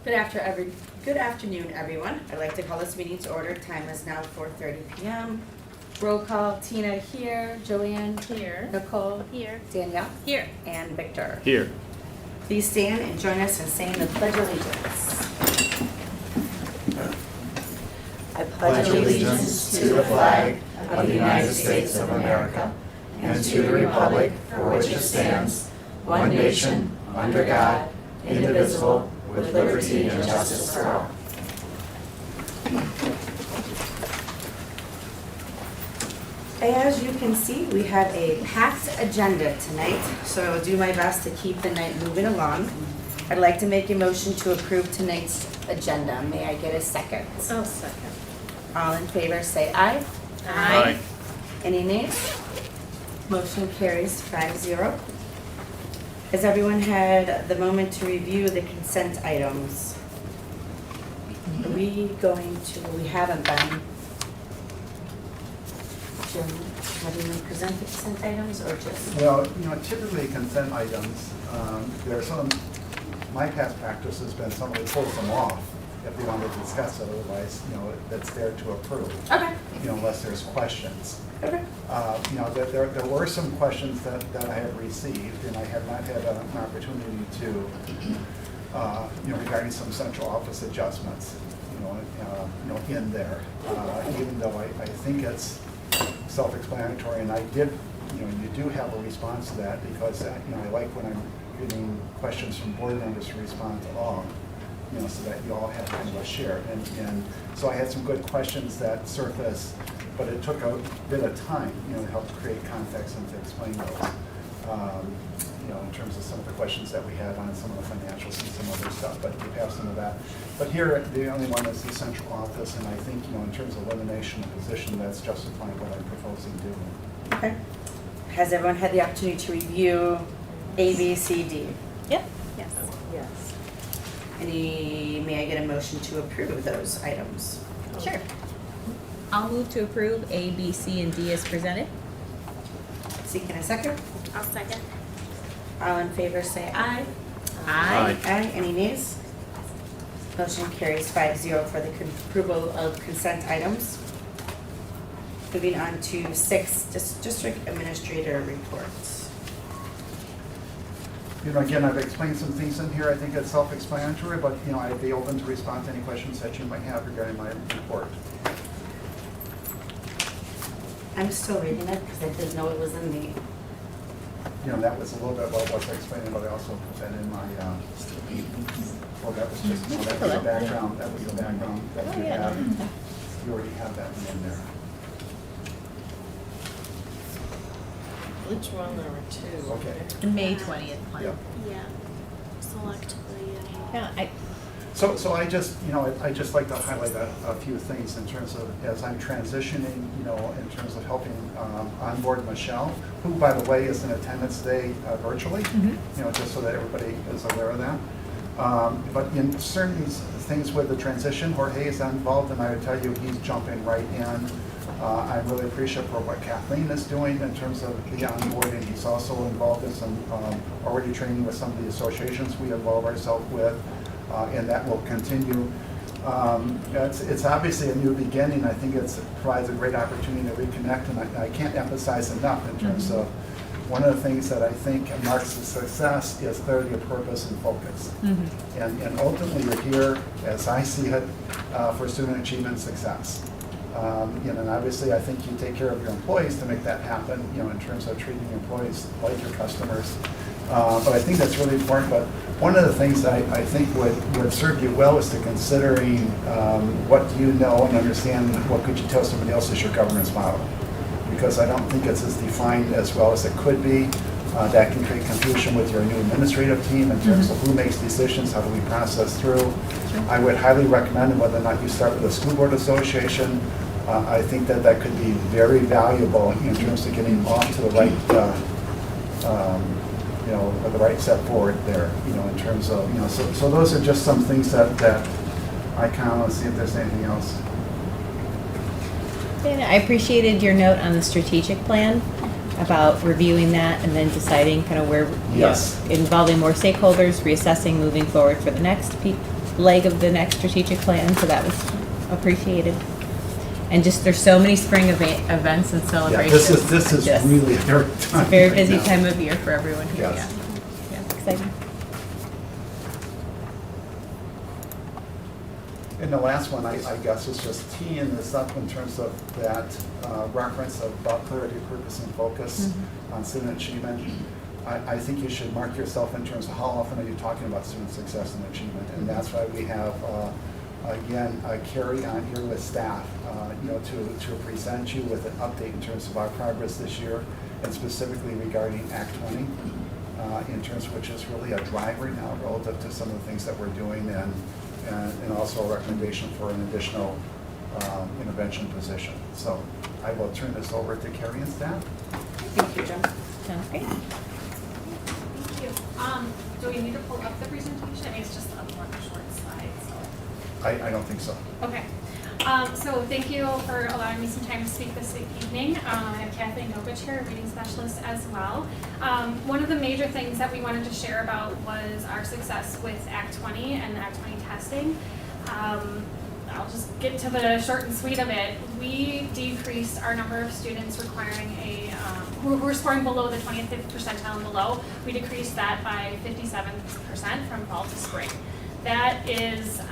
Good afternoon, everyone. I'd like to call this meeting to order. Time is now 4:30 p.m. Roll call, Tina here, Joanne Here. Nicole Here. Danielle Here. and Victor. Here. Please stand and join us in saying the Pledge of Allegiance. I pledge allegiance to the flag of the United States of America and to the republic for which it stands, one nation, under God, indivisible, with liberty and justice for all. As you can see, we have a packed agenda tonight, so I will do my best to keep the night moving along. I'd like to make a motion to approve tonight's agenda. May I get a second? I'll second. All in favor, say aye. Aye. Any nays? Motion carries 5-0. Has everyone had the moment to review the consent items? Are we haven't been. Jim, having them present the consent items or just? Well, typically consent items, there are some, my past practice has been somebody pulls them off if they want to discuss it, otherwise, that's there to approve. Okay. Unless there's questions. Okay. There were some questions that I have received, and I have not had an opportunity to, regarding some central office adjustments, in there. Even though I think it's self-explanatory, and I did, you do have a response to that, because, I like when I'm getting questions from board members to respond to all, so that you all have kind of a share. And so I had some good questions that surfaced, but it took a bit of time, to help create context and to explain those. In terms of some of the questions that we had on some of the financials and some other stuff, but you have some of that. But here, the only one is the central office, and I think, in terms of elimination of position, that's justifying what I'm proposing doing. Okay. Has everyone had the opportunity to review A, B, C, D? Yep. Yes. Yes. May I get a motion to approve those items? Sure. I'll move to approve A, B, C, and D as presented. Seeking a second? I'll second. All in favor say aye. Aye. Aye. Any nays? Motion carries 5-0 for the approval of consent items. Moving on to 6, district administrator reports. Again, I've explained some things in here. I think it's self-explanatory, but, I'd be open to respond to any questions that you might have regarding my report. I'm still reading it because I didn't know it was in the. That was a little bit about what I explained, but I also put that in my, that was just, that was the background, that you have. You already have that one in there. Which one, number 2? Okay. The May 20th plan. Yep. Yeah, selectively. Yeah, So I just, I just like to highlight a few things in terms of, as I'm transitioning, in terms of helping onboard Michelle, who, by the way, is in attendance today virtually, just so that everybody is aware of that. But in certain things with the transition, Jorge is involved, and I would tell you, he's jumping right in. I'm really appreciative for what Kathleen is doing in terms of the onboarding. He's also involved in some already training with some of the associations we involve ourselves with. And that will continue. It's obviously a new beginning. I think it provides a great opportunity to reconnect, and I can't emphasize enough in terms of one of the things that I think marks the success is clarity of purpose and focus. And ultimately, you're here, as I see it, for student achievement and success. And obviously, I think you take care of your employees to make that happen, in terms of treating your employees like your customers. But I think that's really important. But one of the things that I think would serve you well is to considering what do you know and understand, what could you tell somebody else is your governance model. Because I don't think it's as defined as well as it could be. That can create confusion with your new administrative team in terms of who makes decisions, how do we process through. I would highly recommend whether or not you start with a school board association. I think that could be very valuable in terms of getting off to the right with the right step forward there, in terms of, so those are just some things that I kind of want to see if there's anything else. Dana, I appreciated your note on the strategic plan about reviewing that and then deciding kind of where, Yes. involving more stakeholders, reassessing, moving forward for the next leg of the next strategic plan, so that was appreciated. And just, there's so many spring events and Yeah, celebrations. this is Just- really a very It's a very busy now. time of year for everyone here, Yes. yeah. Yeah, exciting. And the last one, I guess, is just teeing this up in terms of that reference about clarity, purpose, and focus on student achievement. I think you should mark yourself in terms of how often are you talking about student success and achievement. And that's why we have, again, Carrie on here with staff, to present you with an update in terms of our progress this year, and specifically regarding Act 20, in terms of which is really a driver now relative to some of the things that we're doing, and also a recommendation for an additional intervention position. So I will turn this over to Carrie and staff. Thank you, Jen. Sounds great. Thank you. Do we need to pull up the presentation? I mean, it's just a one short slide, so. I don't think so. Okay. So thank you for allowing me some time to speak this evening. I have Kathleen Novich here, a reading specialist as well. One of the major things that we wanted to share about was our success with Act 20 and the Act 20 testing. I'll just get to the short and sweet of it. We decreased our number of students requiring who were scoring below the 20th percentile and below. We decreased that by 57% from fall to spring. That is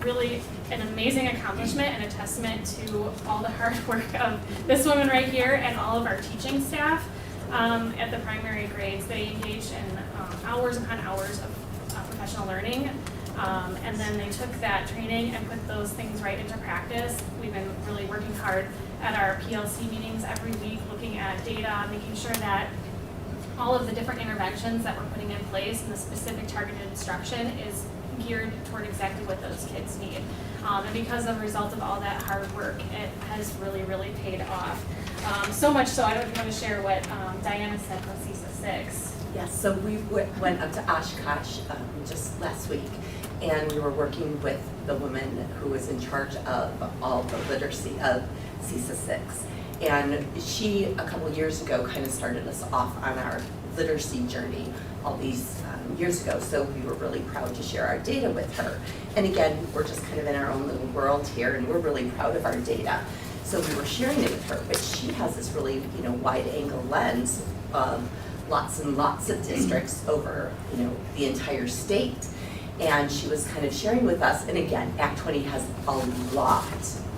really an amazing accomplishment and a testament to all the hard work of this woman right here and all of our teaching staff at the primary grades. They engaged in hours upon hours of professional learning. And then they took that training and put those things right into practice. We've been really working hard at our PLC meetings every week, looking at data, making sure that all of the different interventions that we're putting in place and the specific targeted instruction is geared toward exactly what those kids need. And because of the result of all that hard work, it has really, really paid off. So much so, I don't even want to share what Diana said from CISA 6. Yes, so we went up to Oshkosh just last week, and we were working with the woman who was in charge of all the literacy of CISA 6. And she, a couple years ago, kind of started us off on our literacy journey all these years ago, so we were really proud to share our data with her. And again, we're just kind of in our own little world here, and we're really proud of our data. So we were sharing it with her, but she has this really, wide-angle lens of lots and lots of districts over, the entire state. And she was kind of sharing with us, and again, Act 20 has a lot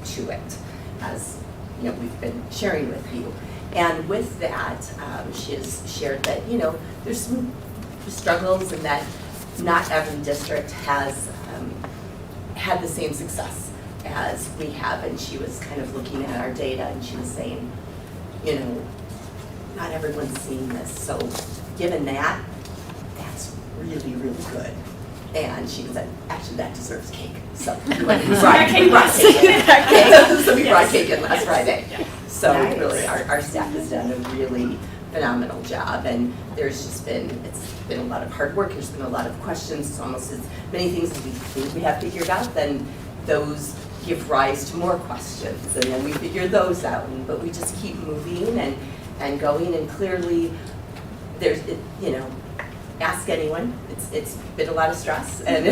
to it, as we've been sharing with you. And with that, she has shared that, there's some struggles and that not every district has had the same success as we have. And she was kind of looking at our data and she was saying, not everyone's seeing this. So given that, that's really, really good. And she said, actually, that deserves cake. So we brought cake in. So we brought cake in last Friday. So Nice. really, our staff has done a really phenomenal job. And there's just been, it's been a lot of hard work. There's been a lot of questions. It's almost as many things as we think we have figured out, then those give rise to more questions. And then we figure those out. But we just keep moving and going. And clearly, there's, ask anyone. It's been a lot of stress, and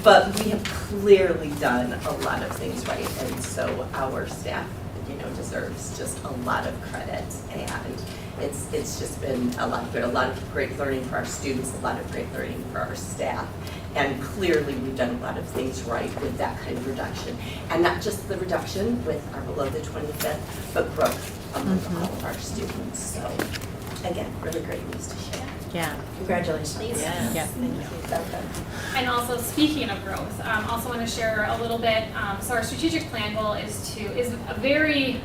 but we have clearly done a lot of things right, and so our staff, deserves just a lot of credit, and it's just been a lot of good, a lot of great learning for our students, a lot of great learning for our staff, and clearly we've done a lot of things right with that kind of reduction, and not just the reduction with our below the 25th, but growth among all of our students. So. Again, really great news to share. Yeah. Congratulations. Yeah, thank you. And also, speaking of growth, also want to share a little bit. So our strategic plan goal is a very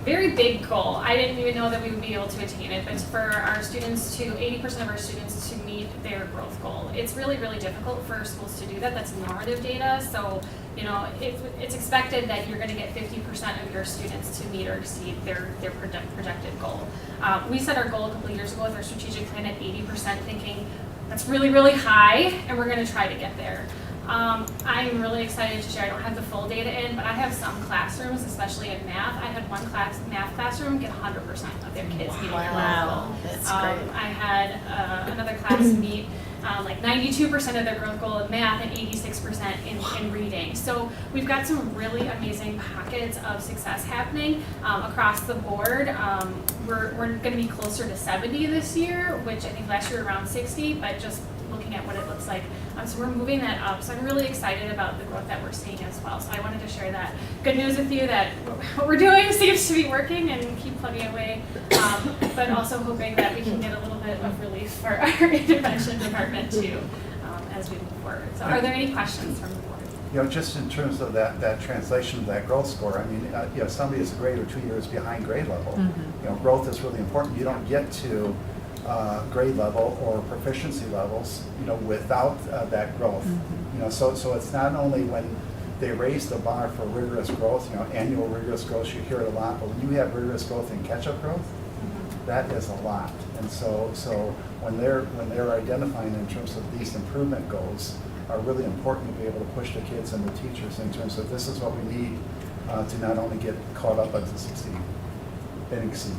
very big goal. I didn't even know that we would be able to attain it, but for our students 80% of our students to meet their growth goal. It's really, really difficult for schools to do that. That's normative data. So, it's expected that you're going to get 50% of your students to meet or exceed their projected goal. We set our goal a couple of years ago with our strategic plan at 80%, thinking that's really, really high, and we're going to try to get there. I'm really excited to share. I don't have the full data in, but I have some classrooms, especially in math. I had one math classroom get 100% of their kids meeting their goal. That's great. I had another class meet like 92% of their growth goal in math and 86% in reading. So we've got some really amazing pockets of success happening across the board. We're going to be closer to 70 this year, which I think last year around 60, but just looking at what it looks like. So we're moving that up. So I'm really excited about the growth that we're seeing as well. So I wanted to share that good news with you that what we're doing seems to be working and keep plugging away, but also hoping that we can get a little bit of relief for our intervention department too as we move forward. So are there any questions from the board? You know, just in terms of that translation of that growth score, I mean, you know, if somebody is a grade or 2 years behind grade level, you know, growth is really important. You don't get to grade level or proficiency levels, you know, without that growth. You know, so it's not only when they raise the bar for rigorous growth, you know, annual rigorous growth, you hear it a lot, but when you have rigorous growth and catch-up growth, that is a lot. And so when they're identifying in terms of these improvement goals, are really important to be able to push the kids and the teachers in terms of this is what we need to not only get caught up but to succeed and exceed.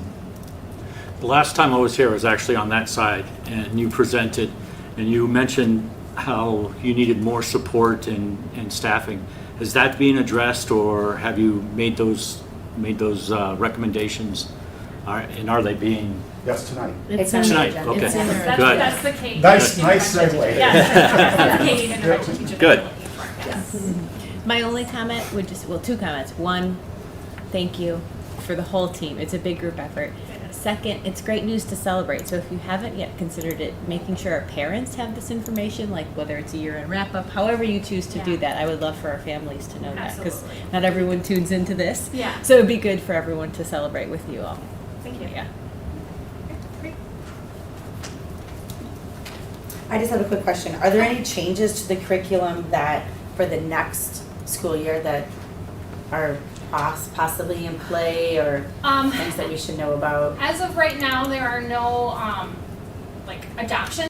The last time I was here was actually on that side, and you presented, and you mentioned how you needed more support and staffing. Is that being addressed, or have you made those recommendations? And are they being? Yes, tonight. It's on the Tonight, agenda. okay. It's in the Good. agenda. That's the K. Nice segue. Yes, that's the K intervention teacher. Good. that we're looking for, yes. My only comment would just, well, two comments. One, thank you for the whole team. It's a big group effort. Second, it's great news to celebrate. So if you haven't yet considered it, making sure our parents have this information, like whether it's a year-end wrap-up, however you choose to do Yeah. that, I would love for our families to know that because Absolutely. not everyone tunes into this. Yeah. So it'd be good for everyone to celebrate with you all. Thank you. Yeah. Great. I just have a quick question. Are there any changes to the curriculum that, for the next school year that are possibly in play or things that we should know about? As of right now, there are no like adoption.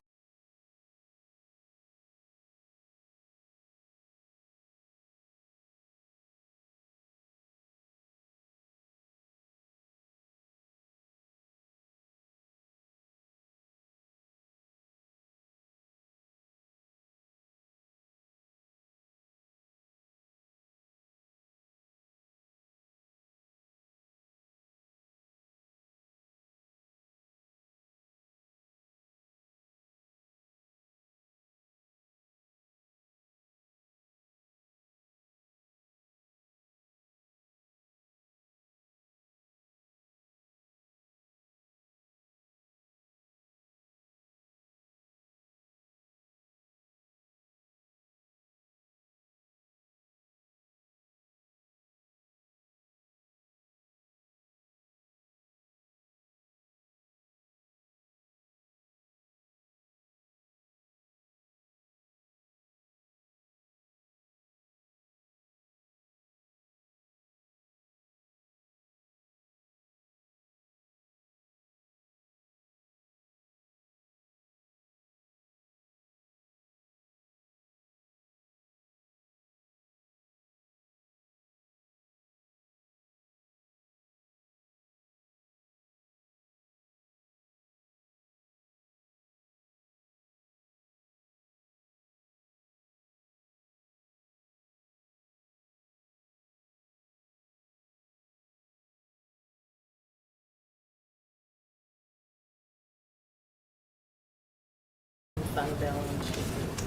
Fund balance.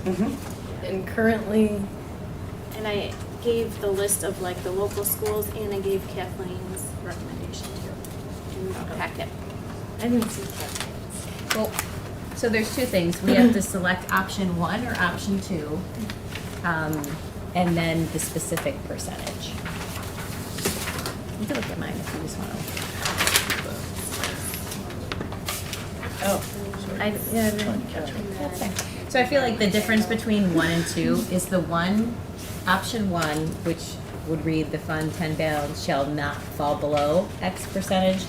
Mm-hmm. And currently, and I gave the list of like the local schools and I gave Kathleen's recommendation too in the packet. I didn't see packets. Well, so there's two things. We have to select option 1 or option 2, and then the specific percentage. You can look at mine if you just want to. Oh. That's fine. So I feel like the difference between 1 and 2 is the option 1, which would read the fund 10 balance shall not fall below X percentage,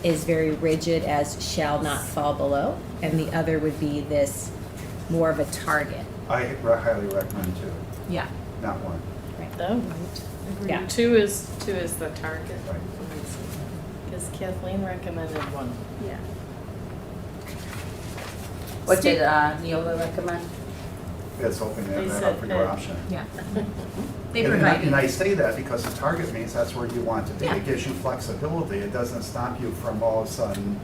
is very rigid as shall not fall below, and the other would be this more of a target. I highly recommend 2, Yeah. not 1. Oh, right. Yeah. Two is the target. Right. Because Kathleen recommended 1. Yeah. What did Neola recommend? It's open They that said up for your Ed. option. Yeah. They And provided. I say that because the target means that's where you want to be. Yeah. It gives you flexibility. It doesn't stop you from all of a sudden,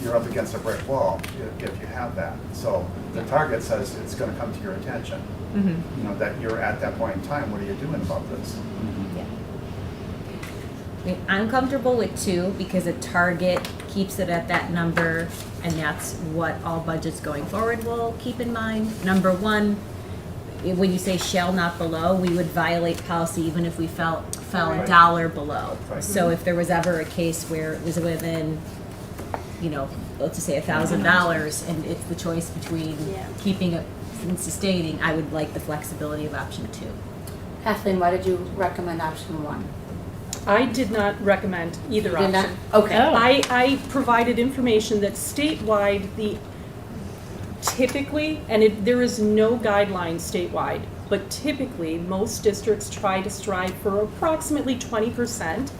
you're up against a brick wall if you have that. So the target says it's going to come to your attention, Mhm. you know, that you're at that point in time. What are you doing about this? Yeah. I mean, I'm comfortable with 2 because a target keeps it at that number, and that's what all budgets going forward will keep in mind. Number 1, when you say shall not below, we would violate policy even if we fell a Right. dollar below. Right. So if there was ever a case where it was within, you know, let's just say $1,000, and it's the choice between Yeah. keeping it and sustaining, I would like the flexibility of option 2. Kathleen, why did you recommend option 1? I did not recommend either Did not? option. Okay. I provided information that statewide, typically, and there is no guideline statewide, but typically, most districts try to strive for approximately 20%.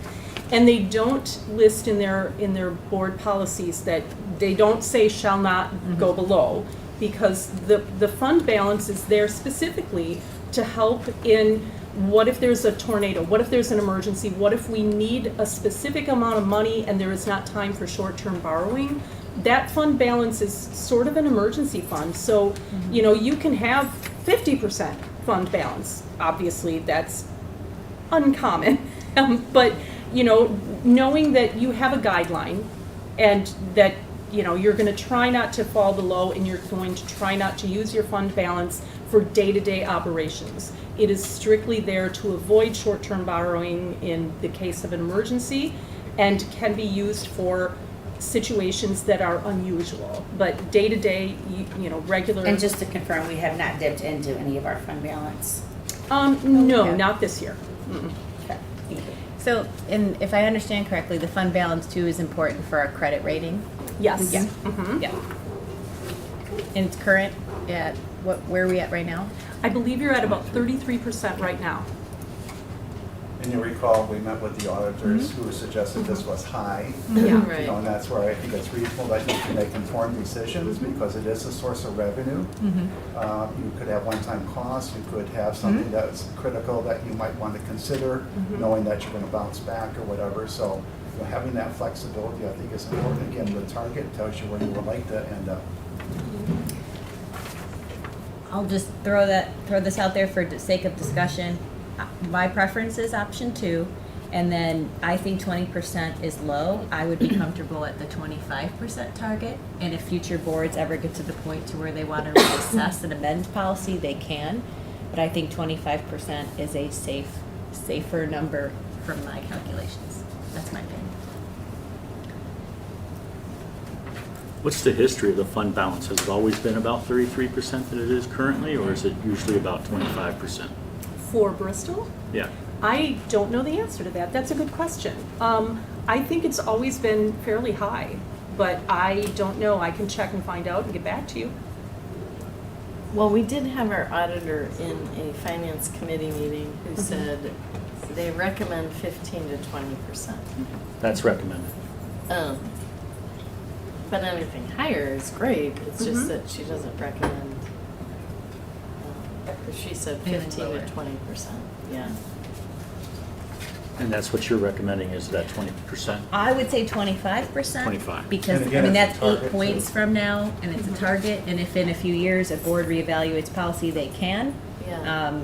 And they don't list in their board policies that, they don't say shall not go below, because the fund balance is there specifically to help in, what if there's a tornado? What if there's an emergency? What if we need a specific amount of money and there is not time for short-term borrowing? That fund balance is sort of an emergency fund. So, you know, you can have 50% fund balance. Obviously, that's uncommon. But, you know, knowing that you have a guideline and that, you know, you're going to try not to fall below, and you're going to try not to use your fund balance for day-to-day operations. It is strictly there to avoid short-term borrowing in the case of an emergency, and can be used for situations that are unusual. But day-to-day, you know, regular. And just to confirm, we have not dipped into any of our fund balance. No, Okay. not this year. Mm-mm. Okay, thank you. So, and if I understand correctly, the fund balance 2 is important for our credit rating? Yes. Yeah. Mhm. Yeah. And it's current at, where are we at right now? I believe you're at about 33% right now. And you recall, we met with the auditors who suggested this was high. Yeah. You know, and that's where I think it's reasonable that you can make informed decisions, because it is a source of revenue. You could have one-time costs, you could have something that's critical that you might want to consider, knowing that you're going to bounce back or whatever. So, you know, having that flexibility, I think, is important. Again, the target tells you where you would like to end up. I'll just throw this out there for the sake of discussion. My preference is option 2, and then I think 20% is low. I would be comfortable at the 25% target, and if future boards ever get to the point to where they want to reassess and amend policy, they can. But I think 25% is a safer number from my calculations. That's my opinion. What's the history of the fund balance? Has it always been about 33% that it is currently, or is it usually about 25%? For Bristol? Yeah. I don't know the answer to that. That's a good question. I think it's always been fairly high, but I don't know. I can check and find out and get back to you. Well, we did have our auditor in a finance committee meeting who said they recommend 15 to 20%. That's recommended. But anything higher is great. It's just that she doesn't recommend. She said Anything 15 lower. to 20%. Yeah. And that's what you're recommending, is that 20%? I would say 25%. 25. Because, And again, I mean, it's a that's target, 8 points too. from now, and it's a target, and if in a few years a board reevaluates policy, they can. Yeah.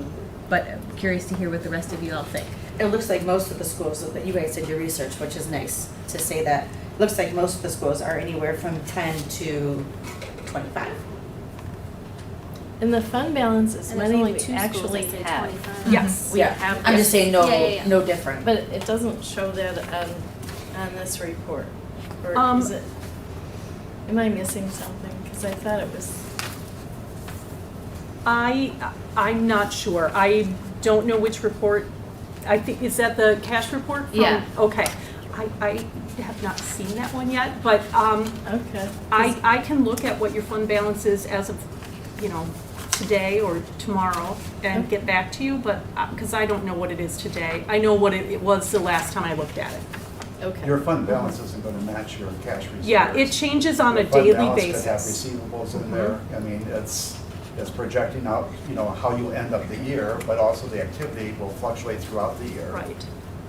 But I'm curious to hear what the rest of you all think. It looks like most of the schools, that you guys did your research, which is nice to say that. Looks like most of the schools are anywhere from 10 to 25. And the fund balance is And there's money only we 2 schools actually that say have. 25. Yes. We Yeah, have I'm just saying no, Yeah. no different. But it doesn't show that on this report. Or is it? Am I missing something? Because I thought it was. I'm not sure. I don't know which report. I think, is that the cash report? Yeah. Okay. I have not seen that one yet, but Okay. I can look at what your fund balance is as of, you know, today or tomorrow and get back to you, but, because I don't know what it is today. I know what it was the last time I looked at it. Okay. Your fund balance isn't gonna match your cash reserves. Yeah, it changes on a Your fund daily balance basis. could have receivables in there. I mean, it's projecting out, you know, how you end up the year, but also the activity will fluctuate throughout the year. Right.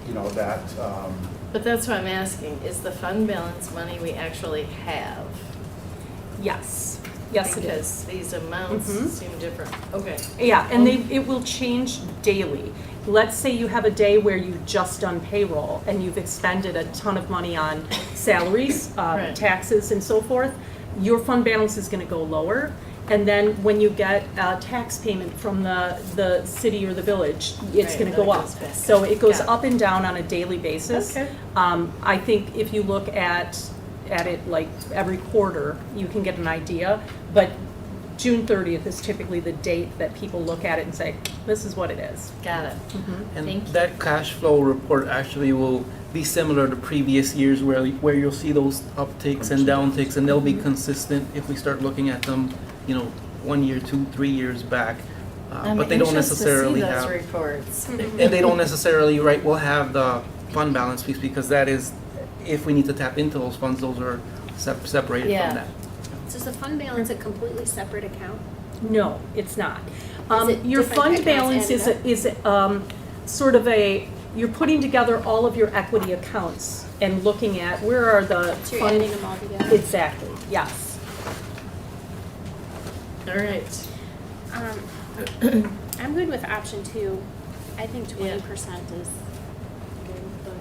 You know, that, But that's what I'm asking, is the fund balance money we actually have? Yes. Yes, it Because is. these amounts Mhm. seem different. Okay. Yeah, and it will change daily. Let's say you have a day where you've just done payroll and you've expended a ton of money on salaries, Right. taxes and so forth, your fund balance is gonna go lower. And then when you get a tax payment from the city or the village, it's Right, gonna then go it up. goes back So up. it goes Got it. up and down on a daily basis. Okay. I think if you look at it like every quarter, you can get an idea. But June 30th is typically the date that people look at it and say, this is what it is. Got it. Thank And you. that cash flow report actually will be similar to previous years where you'll see those upticks and downticks, and they'll be consistent if we start looking at them, 1 year, 2, 3 years back. But they don't necessarily I'm have, anxious to see those reports. and they don't necessarily, right, will have the fund balance piece, because that is, if we need to tap into those funds, those are separated Yeah. from that. So is the fund balance a completely separate account? No, it's not. it Your different fund accounts balance added is sort of you're putting together all of your equity accounts and looking at where are the So you're fund. adding them all together? Exactly, yes. All right. I'm good with option 2. I think 20% is good, but.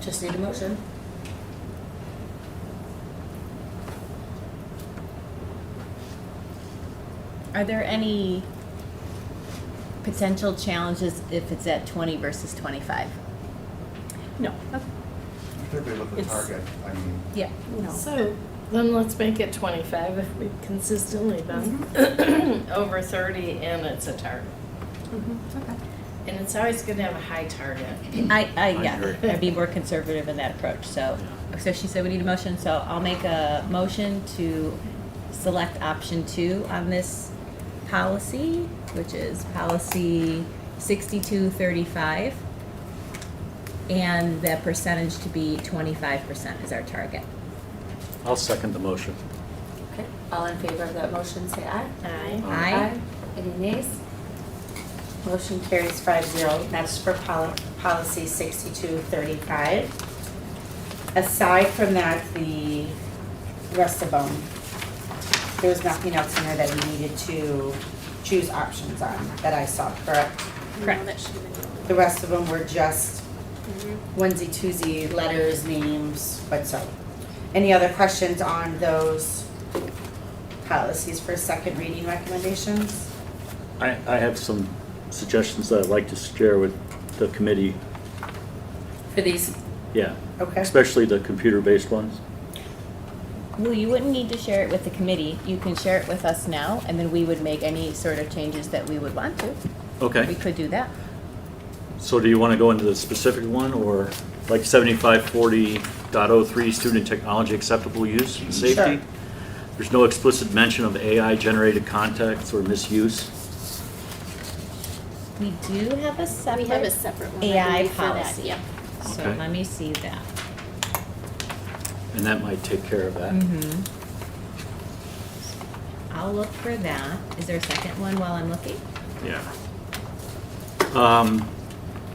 Just need a motion. Are there any potential challenges if it's at 20 versus 25? No, particularly with the It's- target, I mean, Yeah. no. So then let's make it 25 if we've consistently done over 30 and it's a target. And it's always good to have a high target. Yeah, agree. I'd be more conservative in that approach, so she said we need a motion, so I'll make a motion to select option 2 on this policy, which is policy 6235, and the percentage to be 25% is our target. I'll second the motion. Okay, all in favor of that motion, say aye. Aye. Aye. Any nays? Motion carries 5-0. That's for policy 6235. Aside from that, the rest of them, there was nothing else in there that we needed to choose options on that I saw, correct? Correct. No, that should have been. The rest of them were just onesie twosie, letters, names, but so. Any other questions on those policies for second reading recommendations? I have some suggestions that I'd like to share with the committee. For these, Yeah, okay? especially the computer-based ones. Well, you wouldn't need to share it with the committee. You can share it with us now, and then we would make any sort of changes that we would want to. We Okay, could do that. so do you want to go into the specific one, or like 7540.03, student technology acceptable use and safety? Sure. There's no explicit mention of AI-generated contacts or misuse. We do have a separate. We have a separate one. I AI believe, for that. policy. Yep. So Okay. let me see that. And that might take care of that. Mm-hmm. I'll look for that. Is there a second one while I'm looking? Yeah.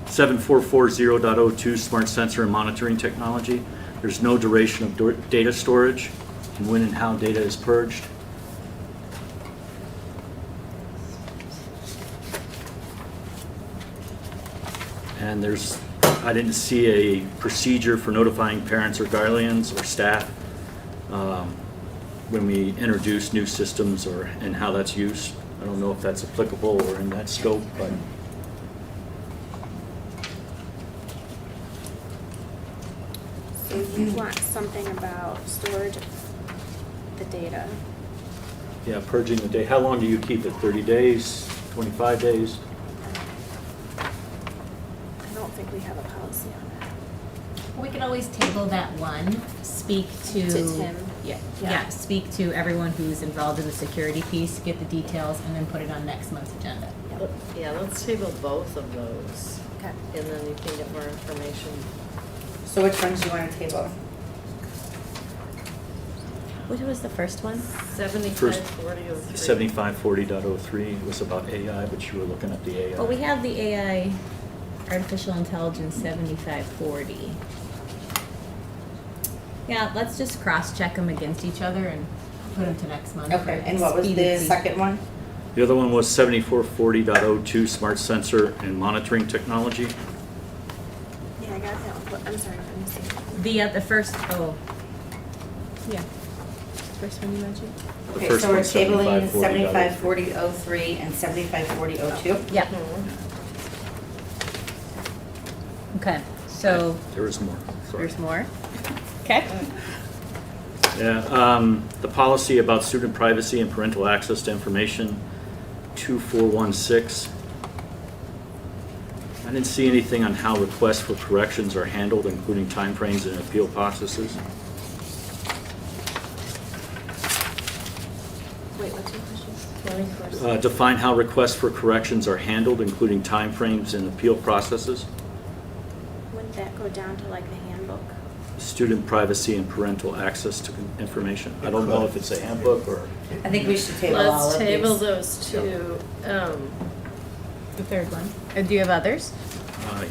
7440.02, smart sensor and monitoring technology. There's no duration of data storage and when and how data is purged. And I didn't see a procedure for notifying parents or guardians or staff when we introduce new systems and how that's used. I don't know if that's applicable or in that scope, but So you want something about storage of the data? yeah, purging the data. How long do you keep it? 30 days, 25 days? I don't think we have a policy on that. We could always table that one, speak to. To Tim. Yeah, speak to everyone who's involved in the security piece, get the details, and then put it on next month's agenda. Yeah, let's table both of those, Okay. and then you can get more information. So which ones do you want to table? What was the first one? 754003. 7540.03 was about AI, but you were looking at the AI. Well, we have the AI, artificial intelligence 7540. Yeah, let's just cross-check them against each other and put them to next month. Okay, and what was the Expediency. second one? The other one was 7440.02, smart sensor and monitoring technology. Yeah, I got that one. I'm sorry, let me see. The first, yeah. First one you mentioned? The Okay, first so we're one's tabling 7540.03. 7540.03 and 7540.02. Yep. Okay, so There is more, sorry. there's more. Okay. Yeah, the policy about student privacy and parental access to information, 2416. I didn't see anything on how requests for corrections are handled, including timeframes and appeal processes. Wait, what's your question? Define how requests for corrections are handled, including timeframes and appeal processes. Wouldn't that go down to like the handbook? Student privacy and parental access to information. I don't know if it's a handbook or. I think we should table all Let's of table these. those two. The third one. Do you have others? Yeah.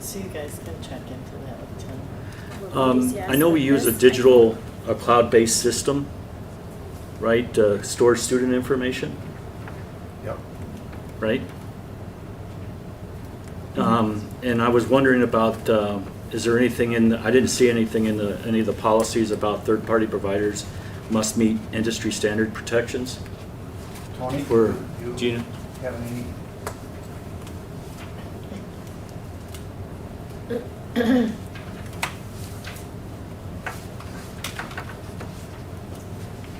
So you guys can check into that with Tim. I know we use a digital, a cloud-based system, right, to store student information, Yep. right? And I was wondering about, is there anything I didn't see anything in any of the policies about third-party providers must meet industry standard protections? Tony? For you Gina? have any?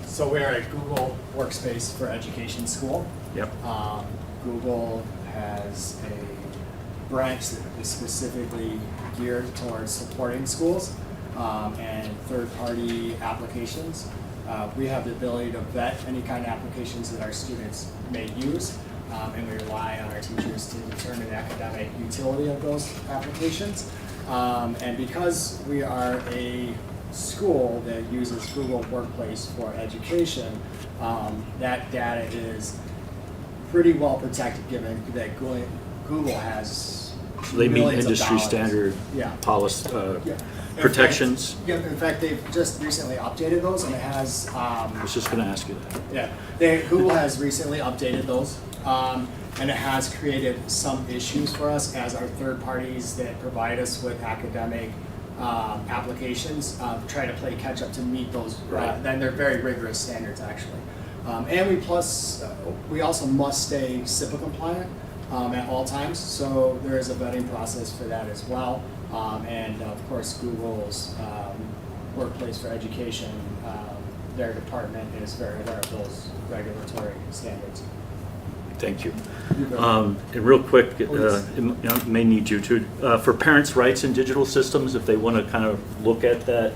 So we are a Google Workspace for Education school. Yep. Google has a branch that is specifically geared towards supporting schools and third-party applications. We have the ability to vet any kind of applications that our students may use, and we rely on our teachers to determine the academic utility of those applications. And because we are a school that uses Google Workplace for education, that data is pretty well protected given that Google has So they meet millions of industry dollars. standard Yeah. policy, Yeah. In protections? fact- Yeah, in fact, they've just recently updated those and it has, I was just gonna ask you that. yeah, Google has recently updated those, and it has created some issues for us as our third parties that provide us with academic applications try to play catch up to meet those. Right. Then they're very rigorous standards actually, and we also must stay SIPA compliant at all times. So there is a vetting process for that as well, and of course Google's Workplace for Education. Their department is very aware of those regulatory standards. Thank you. You bet. And real quick, Please. may need you to, for parents' rights in digital systems, if they want to kind of look at that,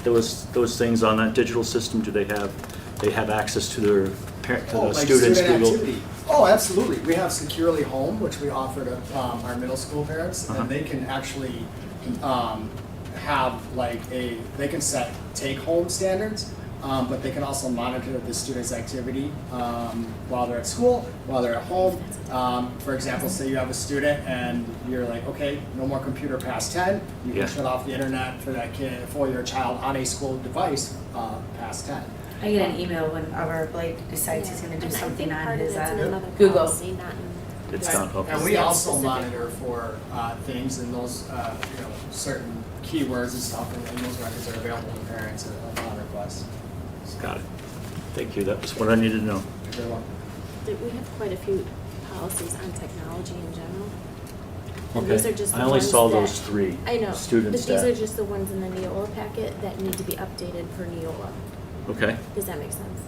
those things on that digital system, do they have access to their to the Like students' student Google? activity. Oh, absolutely. We have Securely Home, which we offer to our middle school parents, Uh-huh. and they can actually have they can set take-home standards, but they can also monitor the student's activity while they're at school, while they're at home. For example, say you have a student and you're like, okay, no more computer past 10. You can Yeah. shut off the internet for that kid, for your child on a school device past 10. I get an email whenever Blake decides he's gonna do And I something think on part of his that's in another Google. policy, not in. It's not, okay. And we Yeah, also specific. monitor for things and those, certain keywords and stuff, and those records are available to parents upon request. Got it. Thank you. That was what I needed to know. You're welcome. We have quite a few policies on technology in general. And Okay. these are just the I only ones saw that- those three. I know, Student but staff. these are just the ones in the Neola packet that need to be updated per Neola. Okay. Does that make sense?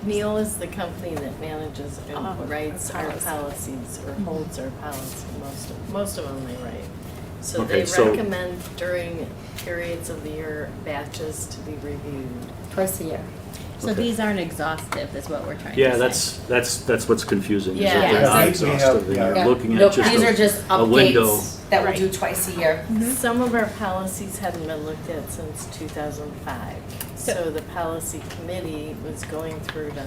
Neil is the company that manages Oh, and writes our policy. policies or holds our policy, most of them they write. So Okay, they so- recommend during periods of the year batches to be reviewed. Twice a year. So Okay. these aren't exhaustive, is what we're trying to say. Yeah, that's what's confusing, is Yeah. that they're Yeah, not we have- exhaustive, and Yeah. you're looking Nope, at just these are just a window. updates that we do twice a year. Some of our policies hadn't been looked at since 2005. So the policy committee was going through to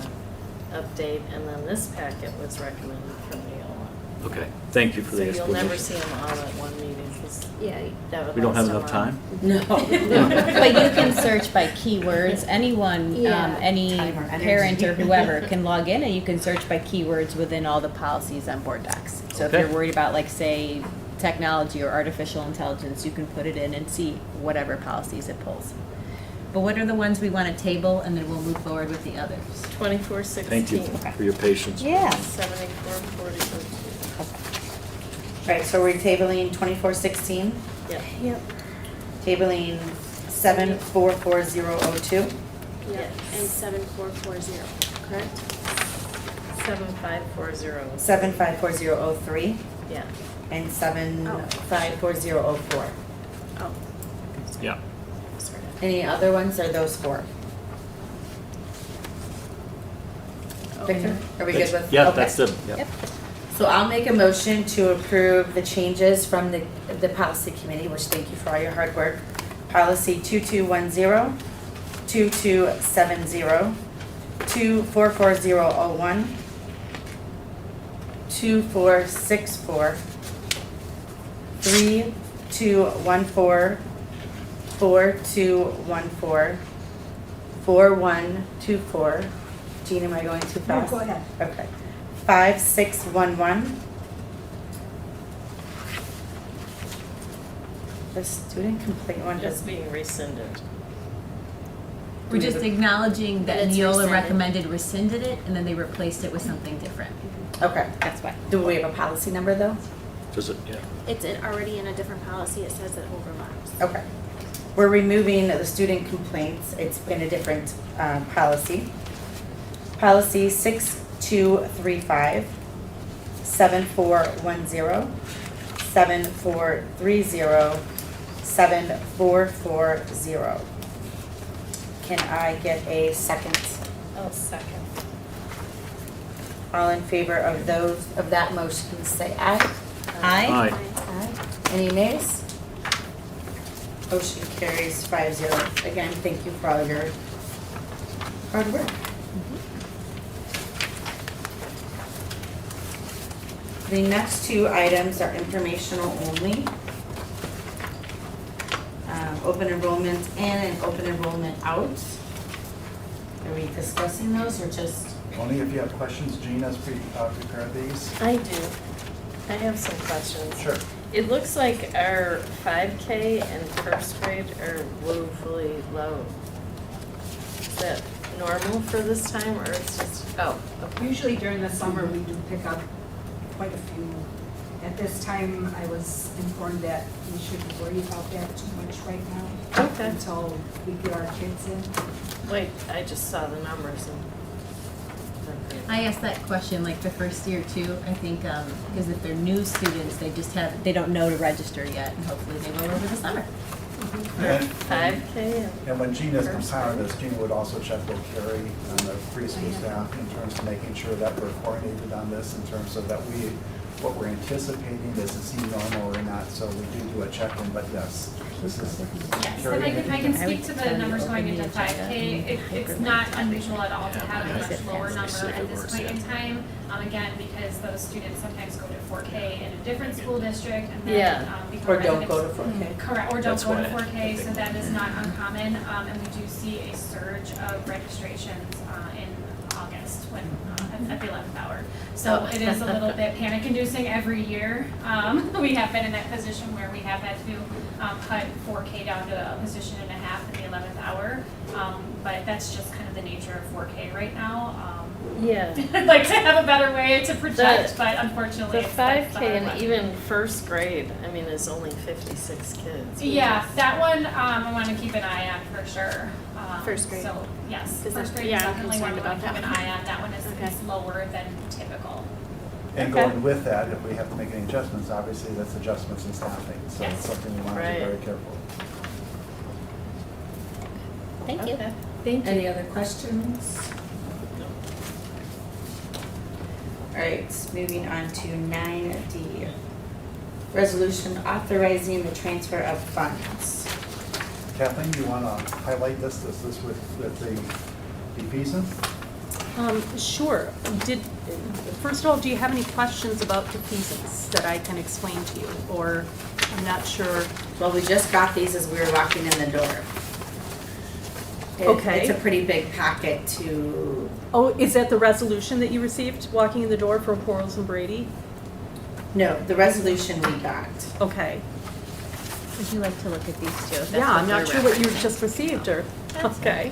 update, and then this packet was recommended from Neola. Okay, thank you for So the you'll explanation. never see them all at one meeting, because Yeah. that would We don't have last a enough while. time? No. But you can search by keywords, anyone, Yeah. any Time or energy. parent or whoever can log in and you can search by keywords within all the policies on board docs. So if Okay. you're worried about like, say, technology or artificial intelligence, you can put it in and see whatever policies it pulls. But what are the ones we wanna table and then we'll move forward with the others? 2416. Thank you for your patience. Yeah. 7442. Right, so we're tabling 2416, Yep. Yep. tabling 744002, Yep. Yes. And 7440, correct? 7540. 754003, Yeah. and 754004. Oh, Yeah. sorry. Any other ones, or those four? Victor, are we good with? Yeah, okay. that's the, yeah. So I'll make a motion to approve the changes from the policy committee, which thank you for all your hard work. Policy 2210, 2270, 244001, 2464, 3214, 4214, 4124. Jean, am I going too fast? go ahead. Okay. 5611. The student complaint one Just just, being rescinded. We're just acknowledging that That it's Neola rescinded. recommended rescinded it and then they replaced it with something different. okay. That's why. Do we have a policy number though? Does it, yeah. It's already in a different policy, it says it overlaps. Okay. We're removing the student complaints. It's in a different policy. Policy 6235, 7410, 7430, 7440. Can I get a second? Oh, second. All in favor of that motion, say aye. Aye. Aye. Aye. Any nays? Motion carries 5-0. Again, thank you for all your hard work. The next two items are informational only. Open enrollment in and open enrollment out. Are we discussing those or just? Only if you have questions, Gina's prepared these. I do. I have some questions. Sure. It looks like our 5K and first grade are woefully low. Is that normal for this time, or it's just, oh, okay. Usually during the summer, we do pick up quite a few. At this time, I was informed that we shouldn't worry about that too much right now. Okay. Until we get our kids in. Wait, I just saw the numbers and. I asked that question like the first year too, I think, because if they're new students, they don't know to register yet, and hopefully they will over the summer. And- 5K And when Gina's First compiling grade. this, Gina would also check with Carrie and the preschool staff in terms of making sure that we're coordinated on this, in terms of that what we're anticipating, does it seem normal or not? So we do a check-in, but yes, this is. Yes, Carrie, and I can I would speak to tell the you numbers open going the into agenda 5K. and It's not unusual at all to have a Yeah. much lower number See if at it this works, point in yeah. time. Again, because those students sometimes go to 4K in a different school district and Yeah. then become Or don't residents. go to 4K? Correct, or don't That's go to why I 4K, so think- that is not uncommon. And we do see a surge of registrations in August when, at the 11th hour. So Oh. it is a little bit panic inducing every year. We have been in that position where we have had to cut 4K down to a position and a half in the 11th hour. But that's just kind of the nature of 4K right now. Yeah. I'd like to have a better way to project, The- but unfortunately, The it's five not K our and budget. even first grade, I mean, is only 56 kids. Yeah, that one, I want to keep an eye on for sure. First grade. So, yes, Is first that- grade yeah, is I'm definitely one concerned we want to about keep an that eye on. That one is Okay. lower than typical. And Okay. going with that, if we have to make any adjustments, obviously that's adjustments in staffing. So Yes. it's something we want to be Right. very careful. Thank you. Okay. Thank you. Any other questions? All right, moving on to 9D. Resolution authorizing the transfer of funds. Kathleen, do you want to highlight this with the defeasance? Sure. First of all, do you have any questions about defeasance that I can explain to you? Or I'm not sure. Well, we just got these as we were walking in the door. Okay. It's a pretty big packet to, Oh, is that the resolution that you received walking in the door from Quarles and Brady? no, the resolution we got. Okay. Would you like to look at these two? That's Yeah, I'm what not they're sure what you referencing. just received or, That's okay.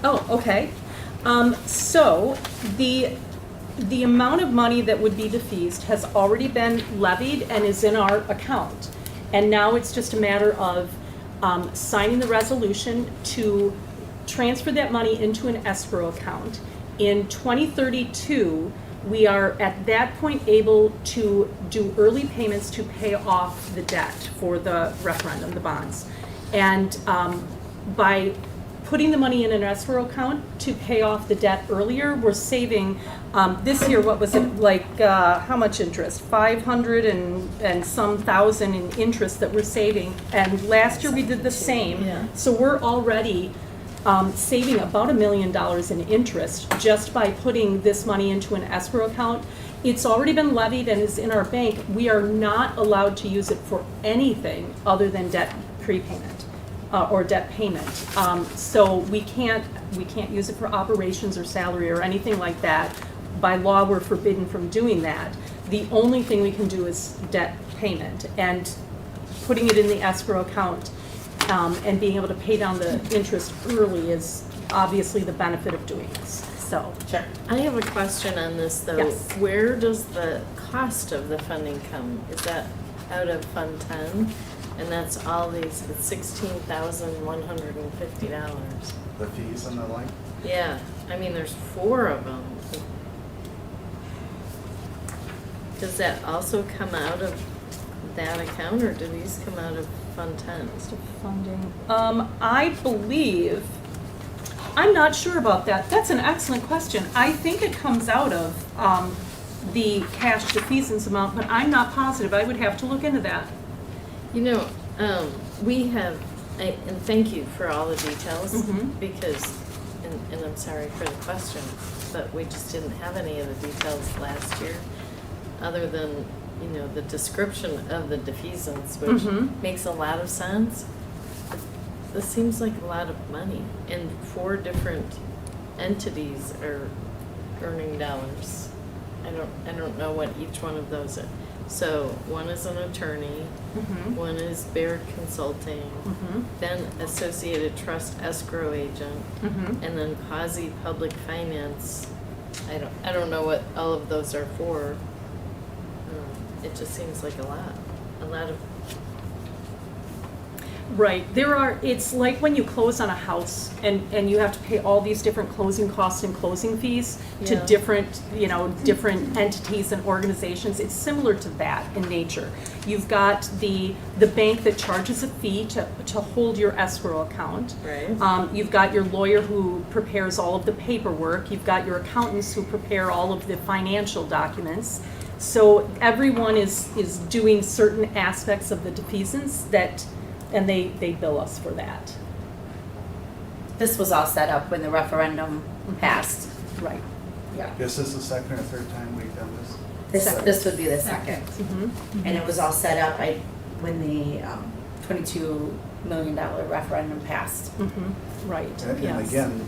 Oh, okay. So the amount of money that would be defeased has already been levied and is in our account. And now it's just a matter of signing the resolution to transfer that money into an escrow account. In 2032, we are at that point able to do early payments to pay off the debt for the referendum, the bonds. And by putting the money in an escrow account to pay off the debt earlier, we're saving, this year, what was it, like, how much interest? 500 and some thousand in interest that we're saving. And last year we did the same. Yeah. So we're already saving about $1 million in interest just by putting this money into an escrow account. It's already been levied and is in our bank. We are not allowed to use it for anything other than debt prepayment or debt payment. So we can't use it for operations or salary or anything like that. By law, we're forbidden from doing that. The only thing we can do is debt payment, and putting it in the escrow account and being able to pay down the interest early is obviously the benefit of doing this, so. Sure. I have a question on this though. Yes. Where does the cost of the funding come? Is that out of Fund 10? And that's all these, it's $16,150. The fees and the like? Yeah, I mean, there's 4 of them. Does that also come out of that account, or do these come out of Fund 10? Funding. I believe, I'm not sure about that. That's an excellent question. I think it comes out of the cash defeasance amount, but I'm not positive. I would have to look into that. You know, we have, and thank you for all the details, Mhm. because, and I'm sorry for the question, but we just didn't have any of the details last year, other than, you know, the description of the defeasance, which Mhm. makes a lot of sense. This seems like a lot of money, and 4 different entities are earning dollars. I don't know what each one of those are. So one is an attorney, Mhm. one is Baird Consulting, Mhm. then Associated Trust Escrow Agent, Mhm. and then Quasi Public Finance. I don't know what all of those are for. It just seems like a lot of. Right, it's like when you close on a house and you have to pay all these different closing costs and closing fees to Yeah. different entities and organizations. It's similar to that in nature. You've got the bank that charges a fee to hold your escrow account. Right. You've got your lawyer who prepares all of the paperwork. You've got your accountants who prepare all of the financial documents. So everyone is doing certain aspects of the defeasance and they bill us for that. This was all set up when the referendum passed. Right. Yeah. This is the second or third time we've done this? This would be the second. Mhm. And it was all set up when the $22 million referendum passed. Mhm. Right, And yes. again,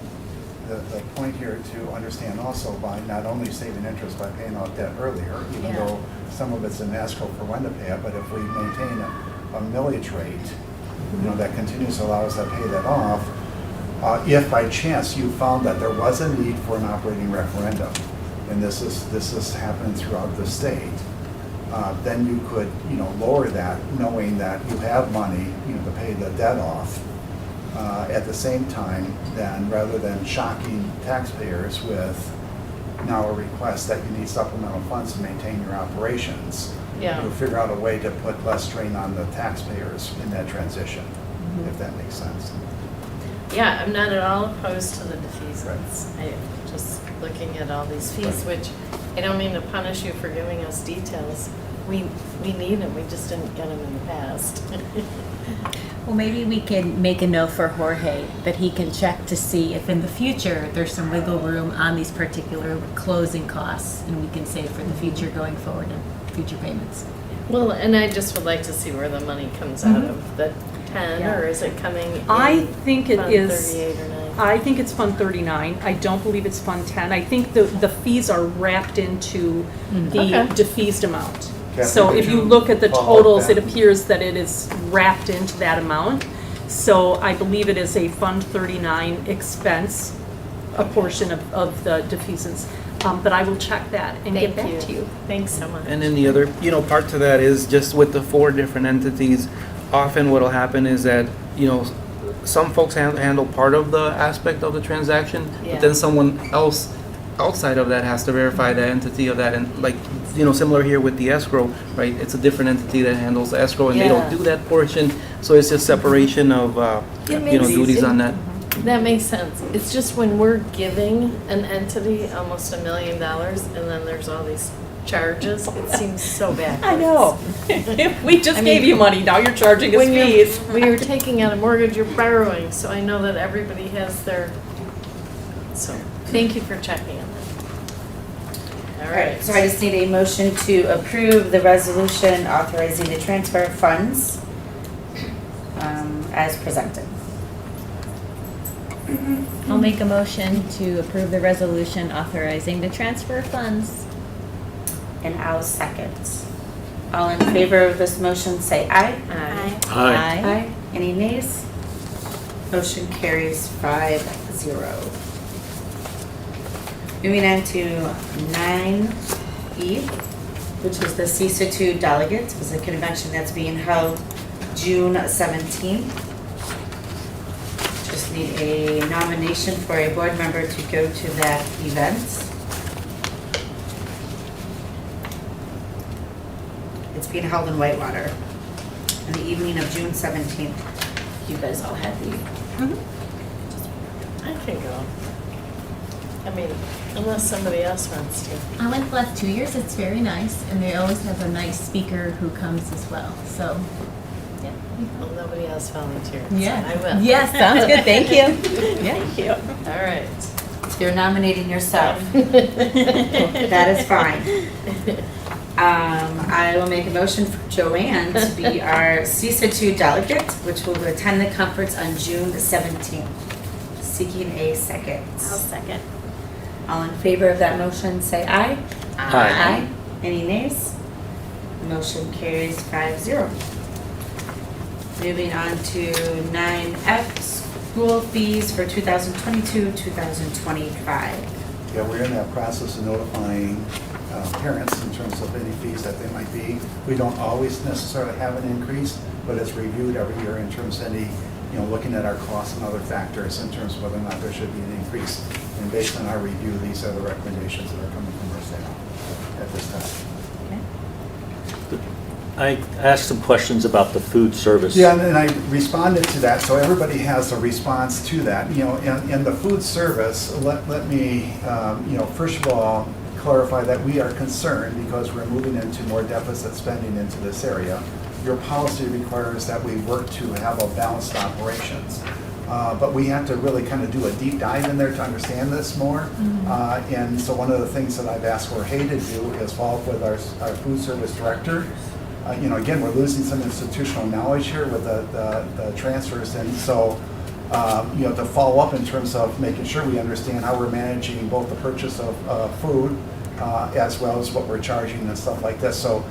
the point here to understand also by not only saving interest by paying off debt earlier, even Yeah. though some of it's in escrow for when to pay it, but if we maintain a millage rate, that continues to allow us to pay that off, If by chance you found that there was a need for an operating referendum, and this is happening throughout the state, then you could, lower that, knowing that you have money, to pay the debt off. At the same time, then rather than shocking taxpayers with now a request that you need supplemental funds to maintain your operations, Yeah. you'll figure out a way to put less strain on the taxpayers in that transition, if that makes sense. Yeah, I'm not at all opposed to the defeasance. I just looking at all these fees, which I don't mean to punish you for giving us details. We need them, we just didn't get them in the past. Well, maybe we can make a note for Jorge that he can check to see if in the future there's some wiggle room on these particular closing costs, and we can save for the future going forward and future payments. Well, and I just would like to see where the money comes out of, the 10, or is it coming in I think it Fund is. 38 or 9? I think it's Fund 39. I don't believe it's Fund 10. I think the fees are wrapped into the Okay. defeased amount. Kathy, So could if you you look at the follow up totals, it that? appears that it is wrapped into that amount. So I believe it is a Fund 39 expense, a portion of the defeasance. But I will check that and get back to you. Thanks so much. And then the other, part to that is just with the 4 different entities, often what'll happen is that, some folks handle part of the aspect of the transaction, Yeah. but then someone else outside of that has to verify the entity of that, and like, similar here with the escrow, right? It's a different entity that handles the escrow, and they don't Yeah. do that portion, so it's just separation of, It makes- duties on that. That makes sense. It's just when we're giving an entity almost $1 million and then there's all these charges, it seems so bad. I know. We just I gave mean, you money, now you're charging us When fees. when you're taking out a mortgage, you're borrowing, so I know that everybody has their, so, thank you for checking on that. All right. So I just need a motion to approve the resolution authorizing the transfer of funds as presented. I'll make a motion to approve the resolution authorizing the transfer of funds. And I'll second. All in favor of this motion, say aye. Aye. Aye. Any nays? Motion carries 5-0. Moving on to 9E, which is the CISA 2 delegates. It was a convention that's being held June 17th. Just need a nomination for a board member to go to that event. It's being held in Whitewater on the evening of June 17th. You guys all had the, I can go. I mean, unless somebody else wants to. I went the last 2 years, it's very nice, and they always have a nice speaker who comes as well, so, yeah. Well, nobody else volunteered, so Yeah. I will. Yes, sounds good, thank you. Thank you. All right. you're nominating yourself. That is fine. I will make a motion for Joanne to be our CISA 2 delegate, which will attend the conference on June 17th. Seeking a second. I'll second. All in favor of that motion, say aye. Aye. Any nays? Motion carries 5-0. Moving on to 9F, school fees for 2022-2025. Yeah, we're in that process of notifying parents in terms of any fees that they might be. We don't always necessarily have an increase, but it's reviewed every year in terms of any, looking at our costs and other factors in terms of whether or not there should be an increase. And based on our review, these are the recommendations that are coming from our staff at this time. I asked some questions about the food service. Yeah, and I responded to that, so everybody has a response to that. In the food service, let me, first of all, clarify that we are concerned because we're moving into more deficit spending into this area. Your policy requires that we work to have a balanced operations. But we have to really kind of do a deep dive in there to understand this more. And so one of the things that I've asked Jorge to do is follow up with our food service director. Again, we're losing some institutional knowledge here with the transfers, and so, to follow up in terms of making sure we understand how we're managing both the purchase of food as well as what we're charging and stuff like this. So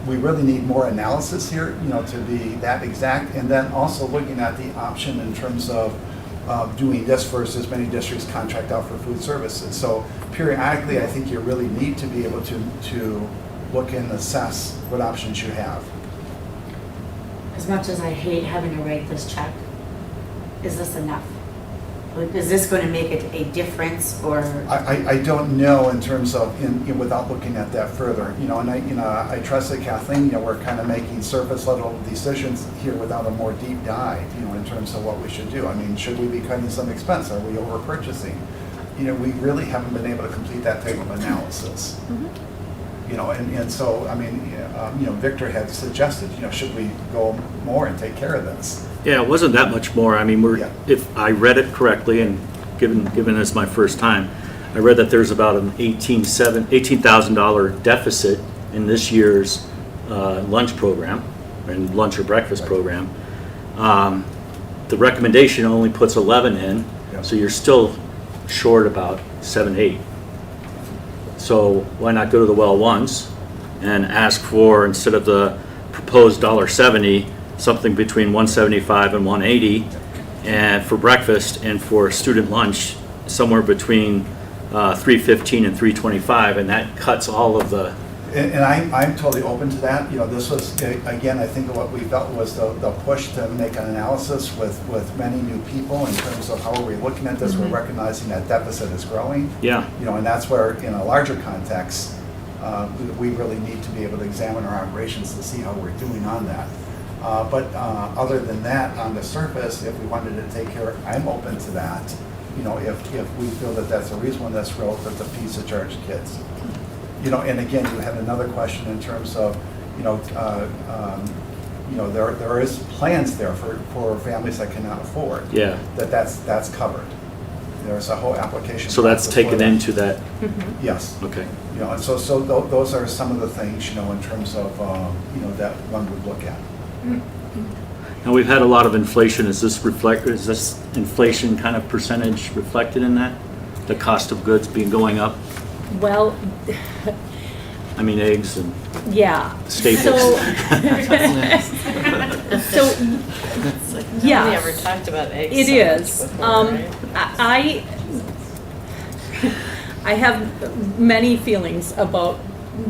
we really need more analysis here, to be that exact, and then also looking at the option in terms of doing this versus many districts contract out for food services. So periodically, I think you really need to be able to look and assess what options you have. As much as I hate having to write this check, is this enough? Like, is this going to make it a difference, or? I don't know in terms of, without looking at that further, and I trust that Kathleen, we're kind of making surface level decisions here without a more deep dive, in terms of what we should do. I mean, should we be cutting some expense? Are we over purchasing? We really haven't been able to complete that type of analysis. And so, I mean, Victor had suggested, should we go more and take care of this? Yeah, it wasn't that much more. I mean, Yeah. if I read it correctly, and given this my first time, I read that there's about an $18,000 deficit in this year's lunch program, and lunch or breakfast program. The recommendation only puts 11 in, Yeah. so you're still short about 7, 8. So why not go to the well once and ask for, instead of the proposed $1.70, something between $1.75 and $1.80, and for breakfast, and for student lunch somewhere between $3.15 and $3.25, and that cuts all of the. And I'm totally open to that. This was, again, I think what we felt was the push to make an analysis with many new people in terms of how are we looking at this. We're recognizing that deficit is growing. Yeah. And that's where, in a larger context, we really need to be able to examine our operations to see how we're doing on that. But other than that, on the surface, if we wanted to take care, I'm open to that. If we feel that that's a reasonableness relative to fees to charge kids. And again, you had another question in terms of, there is plans there for families that cannot afford. Yeah. That's covered. There's a whole application. So that's process for taken that. into that. Yes. Okay. And so those are some of the things, in terms of, that one would look at. Now, we've had a lot of inflation. Is this inflation kind of percentage reflected in that? The cost of goods going up? Well, I mean, eggs and yeah. staples. So, It's like, Yes. nobody ever talked about eggs it so is. much before, right? I have many feelings about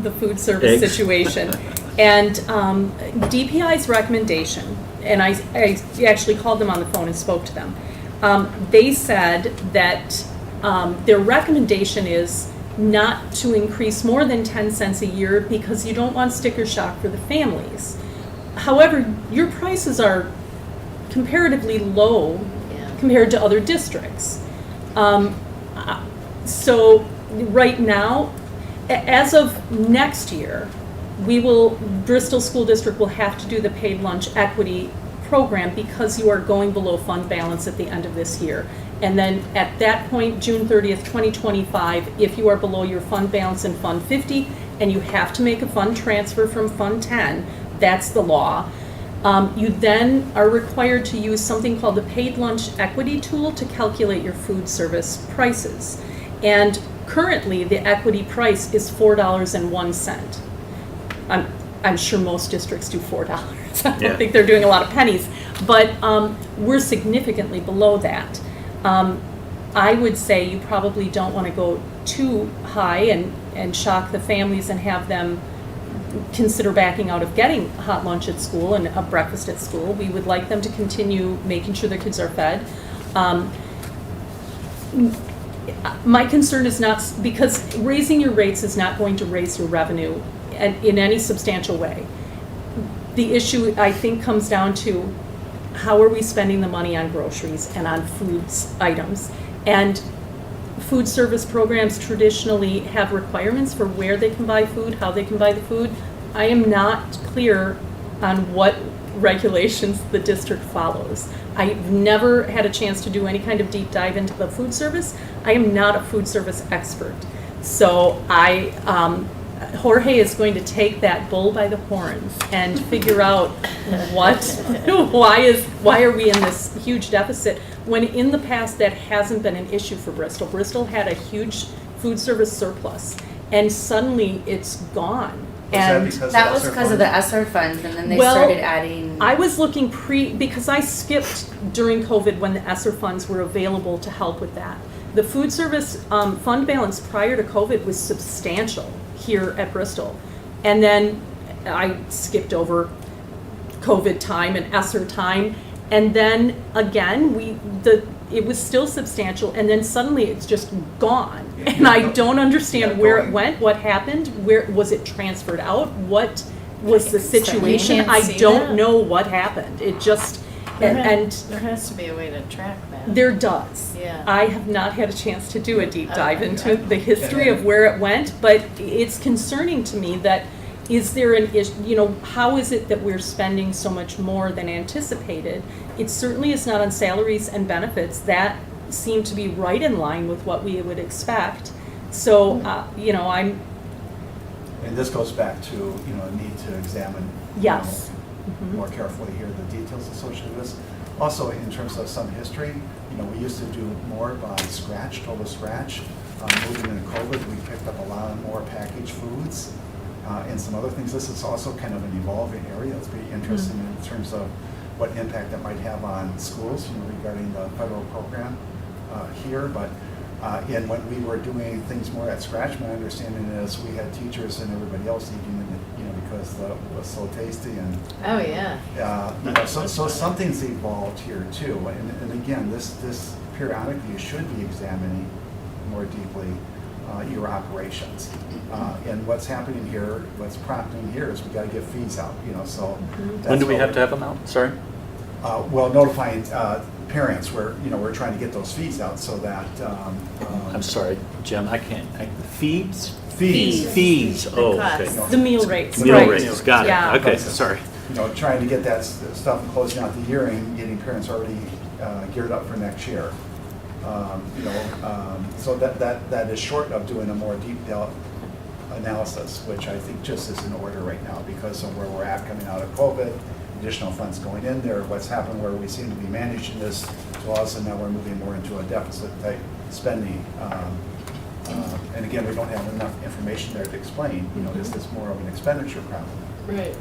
the food service Eggs. situation. And DPI's recommendation, and I actually called them on the phone and spoke to them. They said that their recommendation is not to increase more than 10 cents a year because you don't want sticker shock for the families. However, your prices are comparatively low Yeah. compared to other districts. So right now, as of next year, Bristol School District will have to do the paid lunch equity program because you are going below fund balance at the end of this year. And then at that point, June 30th, 2025, if you are below your fund balance in Fund 50 and you have to make a fund transfer from Fund 10, that's the law. You then are required to use something called the paid lunch equity tool to calculate your food service prices. And currently, the equity price is $4.01. I'm sure most districts do $4. I don't Yeah. think they're doing a lot of pennies, but we're significantly below that. I would say you probably don't want to go too high and shock the families and have them consider backing out of getting hot lunch at school and a breakfast at school. We would like them to continue making sure their kids are fed. My concern is not, because raising your rates is not going to raise your revenue in any substantial way. The issue, I think, comes down to how are we spending the money on groceries and on foods items. And food service programs traditionally have requirements for where they can buy food, how they can buy the food. I am not clear on what regulations the district follows. I've never had a chance to do any kind of deep dive into the food service. I am not a food service expert. So Jorge is going to take that bull by the horns and figure out why are we in this huge deficit when in the past that hasn't been an issue for Bristol. Bristol had a huge food service surplus and suddenly it's gone. And because That of was ESSER because of the funds? ESSER funds, and then they Well, started adding. I was looking because I skipped during COVID when the ESSER funds were available to help with that. The food service fund balance prior to COVID was substantial here at Bristol. And then I skipped over COVID time and ESSER time. And then again, it was still substantial, and then suddenly it's just gone. And I don't understand where it went, what happened, where, was it transferred out? What was the situation? can't I see don't that. know what happened. It just, There and there has to be a way to track that. there does. Yeah. I have not had a chance to do a deep dive Okay. into the history of where it went, but it's concerning to me that is there an issue, how is it that we're spending so much more than anticipated? It certainly is not on salaries and benefits. That seemed to be right in line with what we would expect. So, I'm, And this goes back to, a need to examine. yes. More carefully here, the details associated with this. Also, in terms of some history, we used to do more by scratch, total scratch. Moving into COVID, we picked up a lot more packaged foods and some other things. This is also kind of an evolving area. It's pretty interesting in terms of what impact that might have on schools, regarding the federal program here. But and when we were doing things more at scratch, my understanding is we had teachers and everybody else eating it, because it was so tasty and Oh, yeah. so something's evolved here too. And again, this periodically you should be examining more deeply your operations. And what's happening here, what's prompting here is we got to get fees out. So When do we have to have them out? Sorry? well, notifying parents, we're trying to get those fees out so that I'm sorry, Jim, I can't. Feeds? fees. Fees, oh, okay. cost. The meal rates, Meal right. rates, got Yeah. it. Okay, sorry. Trying to get that stuff and closing out the year and getting parents already geared up for next year. So that is short of doing a more detailed analysis, which I think just is in order right now because of where we're at coming out of COVID, additional funds going in there, what's happened where we seem to be managing this to all of a sudden now we're moving more into a deficit type spending. And again, we don't have enough information there to explain, is this more of an expenditure problem? Right.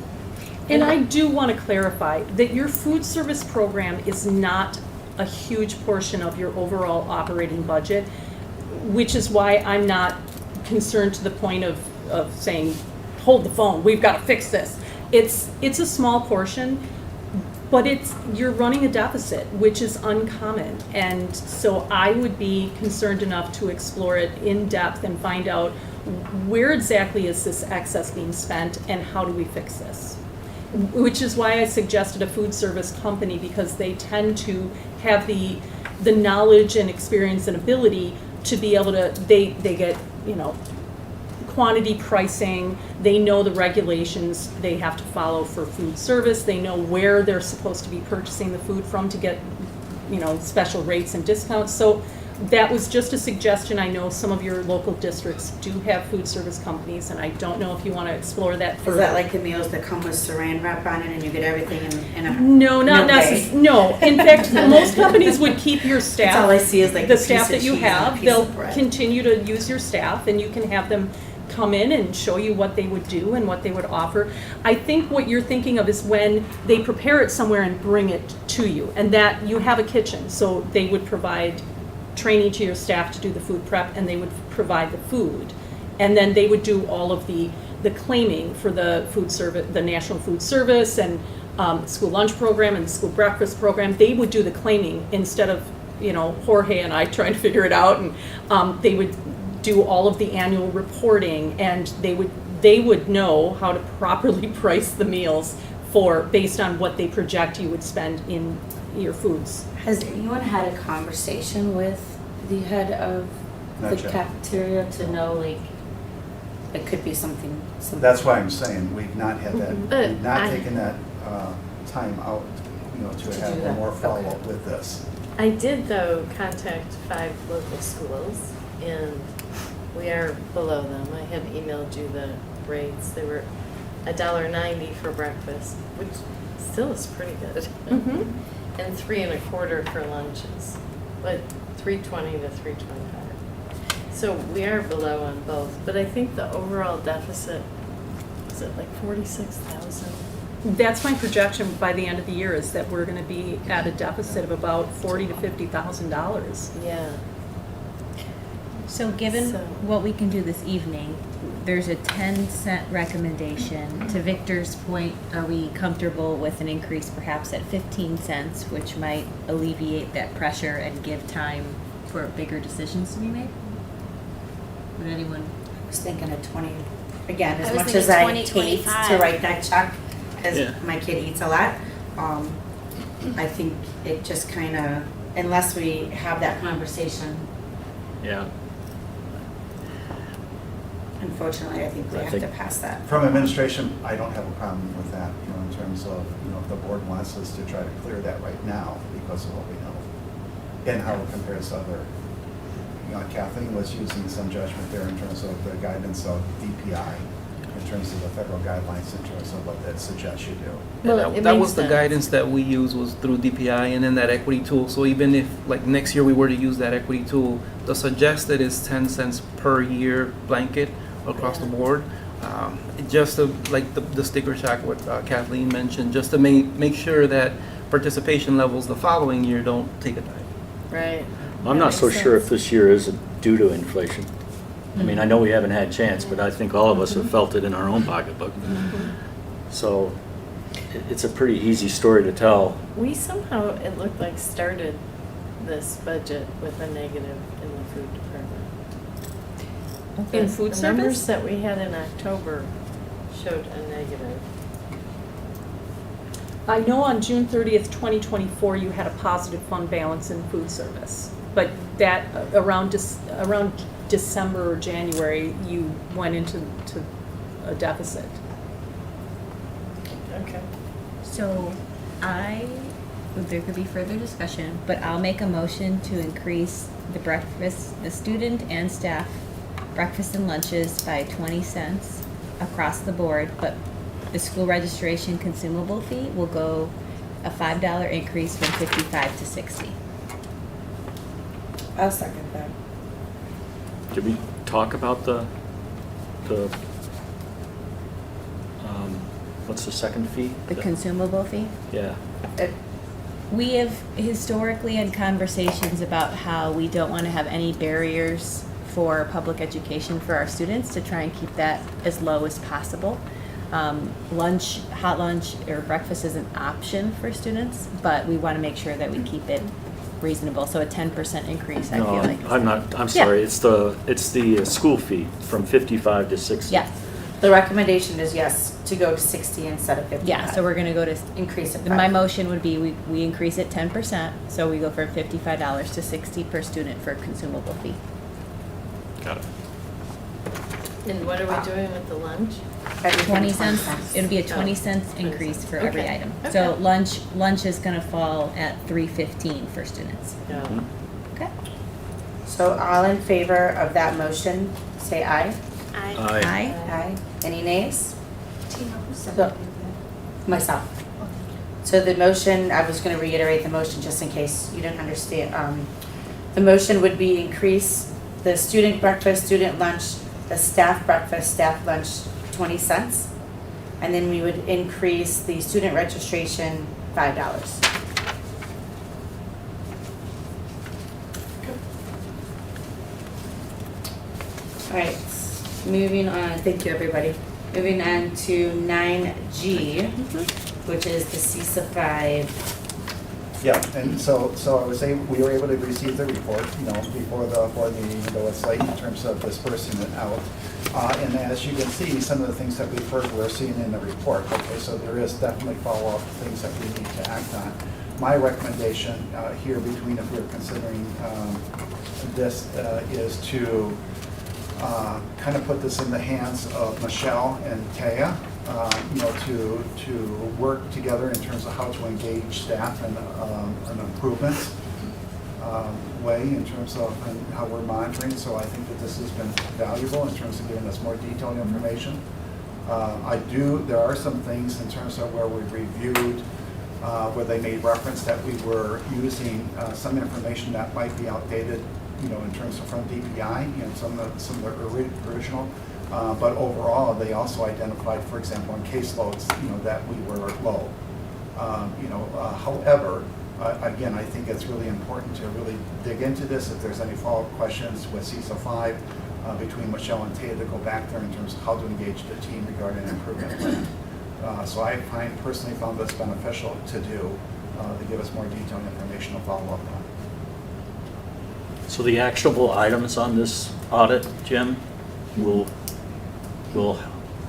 And I do want to clarify that your food service program is not a huge portion of your overall operating budget, which is why I'm not concerned to the point of saying, hold the phone, we've got to fix this. It's a small portion, but you're running a deficit, which is uncommon. And so I would be concerned enough to explore it in depth and find out where exactly is this excess being spent and how do we fix this? Which is why I suggested a food service company, because they tend to have the knowledge and experience and ability to be able to, they get, quantity pricing, they know the regulations they have to follow for food service, they know where they're supposed to be purchasing the food from to get, special rates and discounts. So that was just a suggestion. I know some of your local districts do have food service companies, and I don't know if you want to explore that Is further. that like the meals that come with saran wrap on it and you get everything in a? No, not No way. necessarily. No, in fact, most companies would keep your staff. That's all I see is like The a piece staff of that you cheese and a have, piece they'll of bread. continue to use your staff, and you can have them come in and show you what they would do and what they would offer. I think what you're thinking of is when they prepare it somewhere and bring it to you, and that you have a kitchen, so they would provide training to your staff to do the food prep, and they would provide the food. And then they would do all of the claiming for the food service, the National Food Service, and school lunch program and the school breakfast program. They would do the claiming instead of, Jorge and I trying to figure it out. And they would do all of the annual reporting, and they would know how to properly price the meals based on what they project you would spend in your foods. Has anyone had a conversation with the head of Not the yet. cafeteria to know, like, it could be something simple? That's why I'm saying we've not had that, we've not I- taken that time out, to do have that. more follow-up with this. I did, though, contact 5 local schools, and we are below them. I had emailed you the rates. They were $1.90 for breakfast, which still is pretty good. Mm-hmm. And $3.25 for lunches, but $3.20 to $3.25. So we are below on both, but I think the overall deficit is it, like 46,000? That's my projection by the end of the year, is that we're gonna be at a deficit of about $40,000 to $50,000. Yeah. So given So- what we can do this evening, there's a 10-cent recommendation. To Victor's point, are we comfortable with an increase perhaps at 15 cents, which might alleviate that pressure and give time for bigger decisions to be made? Would anyone? I was thinking of 20, again, I as was much thinking as I 20, hate to 25. write that check, because Yeah. my kid eats a lot, I think it just kind of, unless we have that conversation, Yeah. unfortunately, I think we I have to think- pass that. From administration, I don't have a problem with that, you know, in terms of, you know, if the board wants us to try to clear that right now because of what we know and how it compares to other, you know, Kathleen was using some judgment there in terms of the guidance of DPI, in terms of the federal guidelines, in terms of what that suggests you do. Well, And it that makes was the sense. guidance that we used was through DPI and then that equity tool. So even if like next year we were to use that equity tool, the suggested is 10 cents per year blanket across the board. Just to, like the sticker shock, what Kathleen mentioned, just to make sure that participation levels the following year don't take a dive. Right. I'm That not so makes sure if sense. this year is due to inflation. I mean, I know we haven't had a chance, but I think all of us have felt it in our own pocketbook. So it's a pretty easy story to tell. We somehow, it looked like, started this budget with a negative in the food department. In The- food The numbers service? that we had in October showed a negative. I know on June 30th, 2024, you had a positive fund balance in food service, but that around December or January, you went into a deficit. Okay. So there could be further discussion, but I'll make a motion to increase the student and staff breakfast and lunches by 20 cents across the board, but the school registration consumable fee will go a $5 increase from 55 to 60. I'll second that. Did we talk about the what's the second fee? The consumable fee? Yeah. We have historically had conversations about how we don't want to have any barriers for public education for our students, to try and keep that as low as possible. Lunch, hot lunch or breakfast is an option for students, but we want to make sure that we keep it reasonable. So a 10% increase, I No, feel like. I'm not, I'm sorry, it's the school fee from 55 to 60. Yes, The recommendation is yes, to go to 60 instead of 55. yeah, so we're gonna go to, Increase it. my motion would be we increase it 10%, so we go from $55 to 60 per student for consumable fee. Got it. And what are we doing with the lunch? Everything 20 cents, it'll be a 20 Oh, cents 20 increase cents. for every Okay. item. So Okay. lunch is gonna fall at $3.15 for students. Yeah. Okay. So all in favor of that motion, say aye. I Aye. Aye. Any nays? Tina, who seconded Myself. So the motion, I was gonna reiterate the motion just in case you didn't understand. The motion would be increase the student breakfast, student lunch, the staff breakfast, staff lunch, 20 cents. And then we would increase the student registration, $5. All right, moving on, thank you, everybody. Moving on to 9G, which is the CISA 5. Yeah, and so I was able, we were able to receive the report, you know, before the board meeting, even though it's late in terms of dispersing it out. And as you can see, some of the things that we've heard, we're seeing in the report. Okay, so there is definitely follow-up things that we need to act on. My recommendation here between, if we're considering this, is to kind of put this in the hands of Michelle and Taya, you know, to work together in terms of how to engage staff in an improvement way in terms of how we're monitoring. So I think that this has been valuable in terms of giving us more detailed information. There are some things in terms of where we reviewed, where they made reference that we were using some information that might be outdated, you know, in terms of from DPI and some of the original. But overall, they also identified, for example, in caseloads, that we were low. However, again, I think it's really important to really dig into this. If there's any follow-up questions with CISA 5, between Michelle and Taya to go back there in terms of how to engage the team regarding an improvement plan. So I personally found this beneficial to do, to give us more detailed information to follow up on. So the actionable items on this audit, Jim, will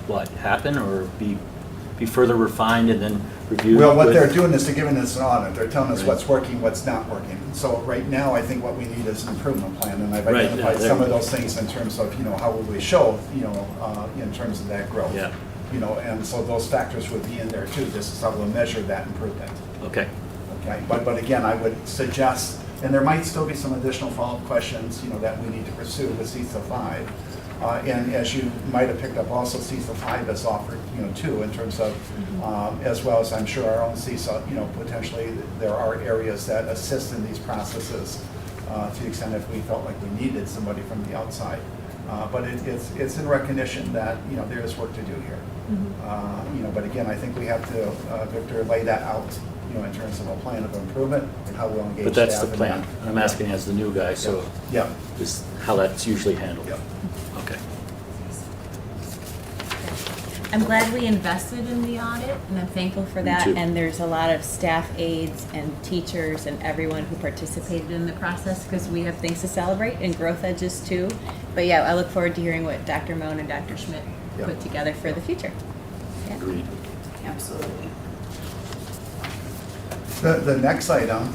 what, happen or be further refined and then reviewed? Well, what with- they're doing is they're giving us an audit. They're telling us Right. what's working, what's not working. So right now, I think what we need is an improvement plan, and I've Right, yeah, identified there some we of go. those things in terms of, how will we show, in terms of that growth. Yeah. And so those factors would be in there too. This is how we'll measure that improvement. Okay, Okay, but again, I would suggest, and there might still be some additional follow-up questions, that we need to pursue with CISA 5. And as you might have picked up also, CISA 5 has offered, too, in terms of, as well as I'm sure our own CISA, potentially there are areas that assist in these processes to the extent if we felt like we needed somebody from the outside. But it's in recognition that, there is work to do here. But again, I think we have to, Victor, lay that out, in terms of a plan of improvement and how we'll engage but that's staff the in plan. that. I'm asking as the new guy, so Yeah, is how that's usually handled. yeah. Okay. I'm glad we invested in the audit, and I'm thankful for that. too. And there's a lot of staff aides and teachers and everyone who participated in the process, because we have things to celebrate and growth edges too. But yeah, I look forward to hearing what Dr. Moen and Dr. Schmidt Yeah. put together for the future. Yeah. Agreed. Absolutely. The next item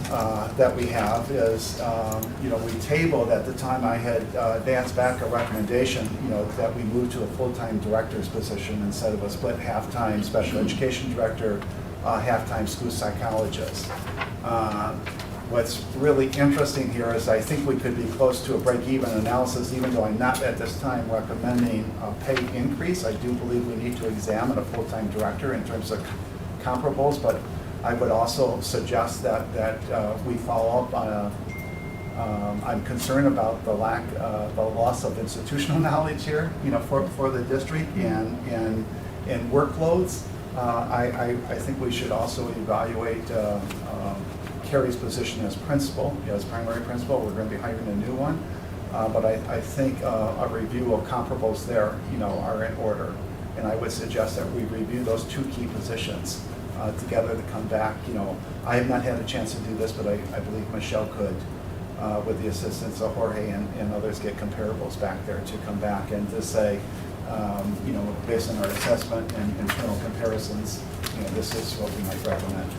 that we have is, we tabled, at the time I had advanced back a recommendation, that we move to a full-time director's position instead of a split half-time special education director, half-time school psychologist. What's really interesting here is I think we could be close to a break-even analysis, even though I'm not at this time recommending a pay increase. I do believe we need to examine a full-time director in terms of comparables, but I would also suggest that we follow up on I'm concerned about the loss of institutional knowledge here, for the district and workloads. I think we should also evaluate Carrie's position as principal, as primary principal. We're going to be hiring a new one. But I think a review of comparables there, are in order. And I would suggest that we review those two key positions together to come back. I have not had a chance to do this, but I believe Michelle could, with the assistance of Jorge and others, get comparables back there to come back and to say, based on our assessment and internal comparisons, this is what we might recommend,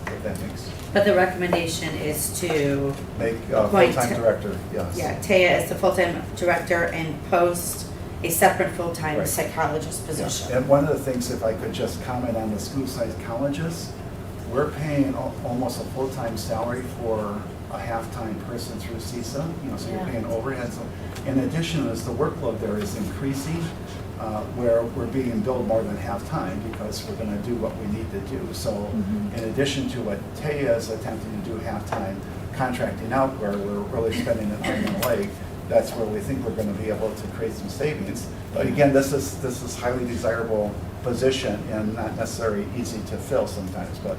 if that makes. But the recommendation is to, Make a Appoint- full-time director, yes. yeah, Taya as the full-time director and post a separate full-time Right. psychologist position. And one of the things, if I could just comment on the school psychologists, we're paying almost a full-time salary for a half-time person through CISA, so you're Yeah. paying overhead. So in addition, as the workload there is increasing, where we're being billed more than half-time because we're gonna do what we need to do. So in addition to what Taya is attempting to do half-time, contracting out where we're really spending an arm and a leg, that's where we think we're gonna be able to create some savings. But again, this is highly desirable position and not necessarily easy to fill sometimes, but.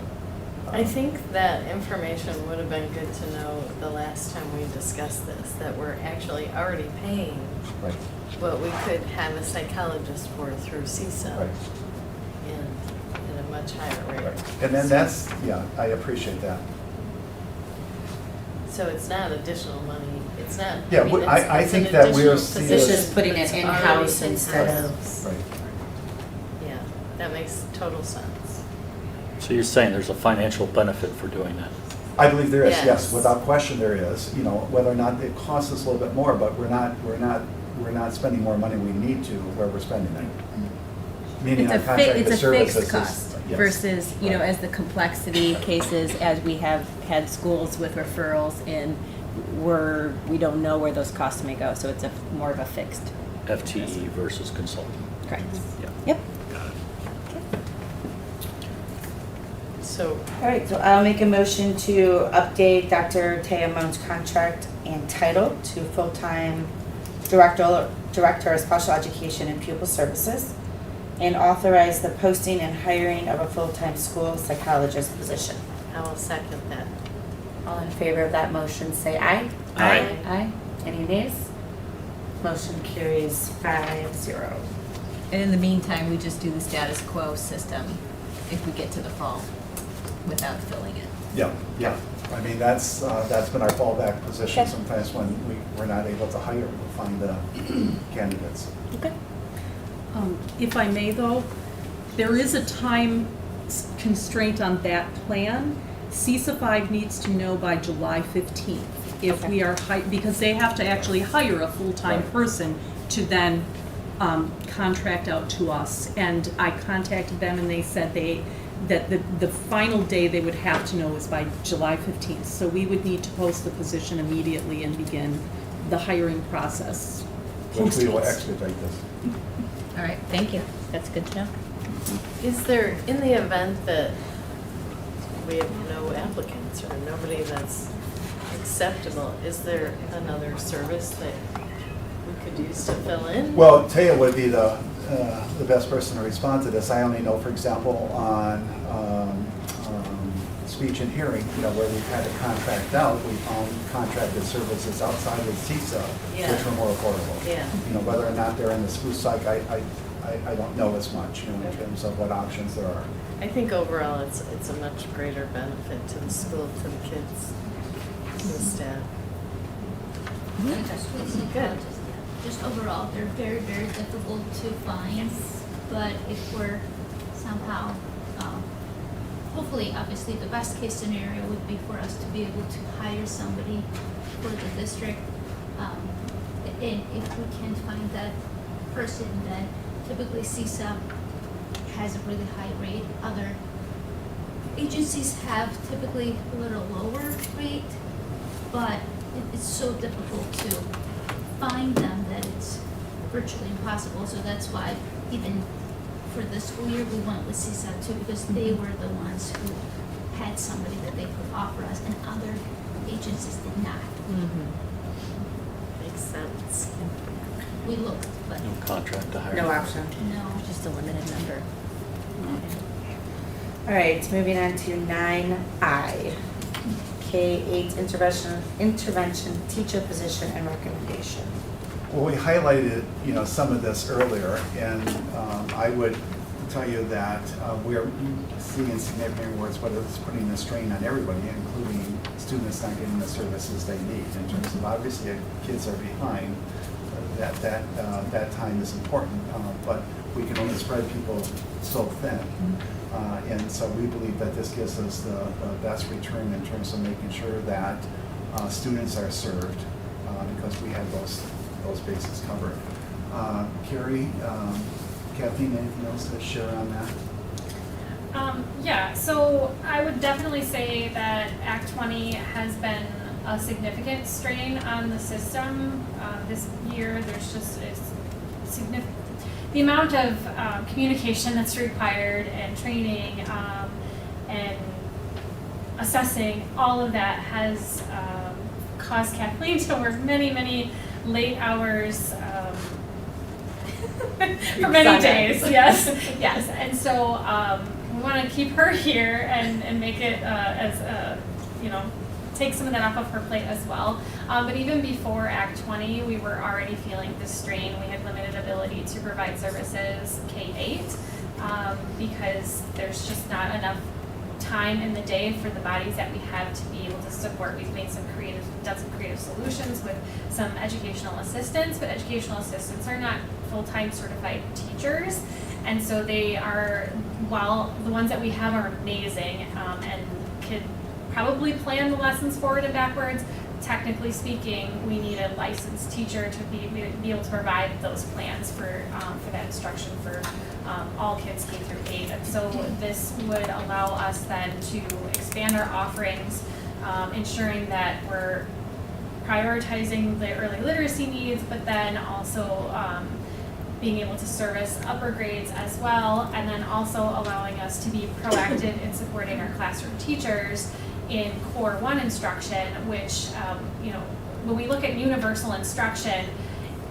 I think that information would have been good to know the last time we discussed this, that we're actually already paying Right, what we could have a psychologist for through CISA right, in a much higher rate. right. And then that's, yeah, I appreciate that. So it's not additional money, it's not, Yeah, I mean, well, I it's think an that we're additional seeing- This position, is putting but it it's in-house already instead of- in-house. Right. Yeah, that makes total sense. So you're saying there's a financial benefit for doing that? I believe there is, yes, Yes. without question there is, whether or not it costs us a little bit more, but we're not spending more money we need to where we're spending it. Meaning our contracted It's a services fixed is- cost yes. versus, Right. as the complexity cases, as we have had schools with referrals in, we don't know where those costs may go, so it's more of a fixed. FTE versus consulting? Correct. Yeah. Yep. Got it. So, All right, so I'll make a motion to update Dr. Taya Moen's contract and title to full-time Director of Special Education and Pupil Services, and authorize the posting and hiring of a full-time school psychologist position. I will second that. All in favor of that motion, say aye. Aye. Aye. Any nays? Motion carries 5-0. And in the meantime, we just do the status quo system if we get to the fall without filling it. Yeah, yeah. I mean, that's been our fallback position. Okay. Sometimes when we're not able to hire, we'll find candidates. Okay. If I may though, there is a time constraint on that plan. CISA 5 needs to know by July 15th if Okay. we are, because they have to actually hire a full-time Right. person to then contract out to us. And I contacted them and they said that the final day they would have to know is by July 15th. So we would need to post the position immediately and begin the hiring process. Which we will post-haste. expedite this. All right, thank you. That's good to know. Is there, in the event that we have no applicants or nobody that's acceptable, is there another service that we could use to fill in? Well, Taya would be the best person to respond to this. I only know, for example, on speech and hearing, where we've had to contract out, we found contracted services outside of CISA, Yeah. which were more affordable. Yeah. Whether or not they're in the school psych, I don't know as much, in terms of what options there are. I think overall, it's a much greater benefit to the school, to the kids, to the staff. Good. Just overall, they're very, very difficult to find, but if we're somehow, hopefully, obviously, the best case scenario would be for us to be able to hire somebody for the district. And if we can't find that person, then typically CISA has a really high rate. Other agencies have typically a little lower rate, but it's so difficult to find them that it's virtually impossible. So that's why even for this school year, we went with CISA too, because they were the ones who had somebody that they could offer us, and other agencies did not. Makes sense. We looked, but No contract to hire. No option. no. Just a limited number. All right, moving on to 9I. K-8 intervention teacher position and recommendation. Well, we highlighted, some of this earlier, and I would tell you that we're seeing significant rewards, but it's putting a strain on everybody, including students not getting the services they need. In terms of, obviously, if kids are behind, that time is important, but we can only spread people so thin. And so we believe that this gives us the best return in terms of making sure that students are served, because we have those bases covered. Carrie, Kathleen, anything else to share on that? Yeah, so I would definitely say that Act 20 has been a significant strain on the system. This year, there's just significant, the amount of communication that's required and training and assessing, all of that has caused Kathleen to work many, many late hours for many days. Yes, yes. And so we want to keep her here and make it take some of that off of her plate as well. But even before Act 20, we were already feeling the strain. We had limited ability to provide services K-8 because there's just not enough time in the day for the bodies that we have to be able to support. We've made done some creative solutions with some educational assistants, but educational assistants are not full-time certified teachers. And so they are, while the ones that we have are amazing and could probably plan the lessons forward and backwards, technically speaking, we need a licensed teacher to be able to provide those plans for that instruction for all kids K through 8. And so this would allow us then to expand our offerings, ensuring that we're prioritizing the early literacy needs, but then also being able to service upper grades as well, and then also allowing us to be proactive in supporting our classroom teachers in Core 1 instruction, which, when we look at universal instruction,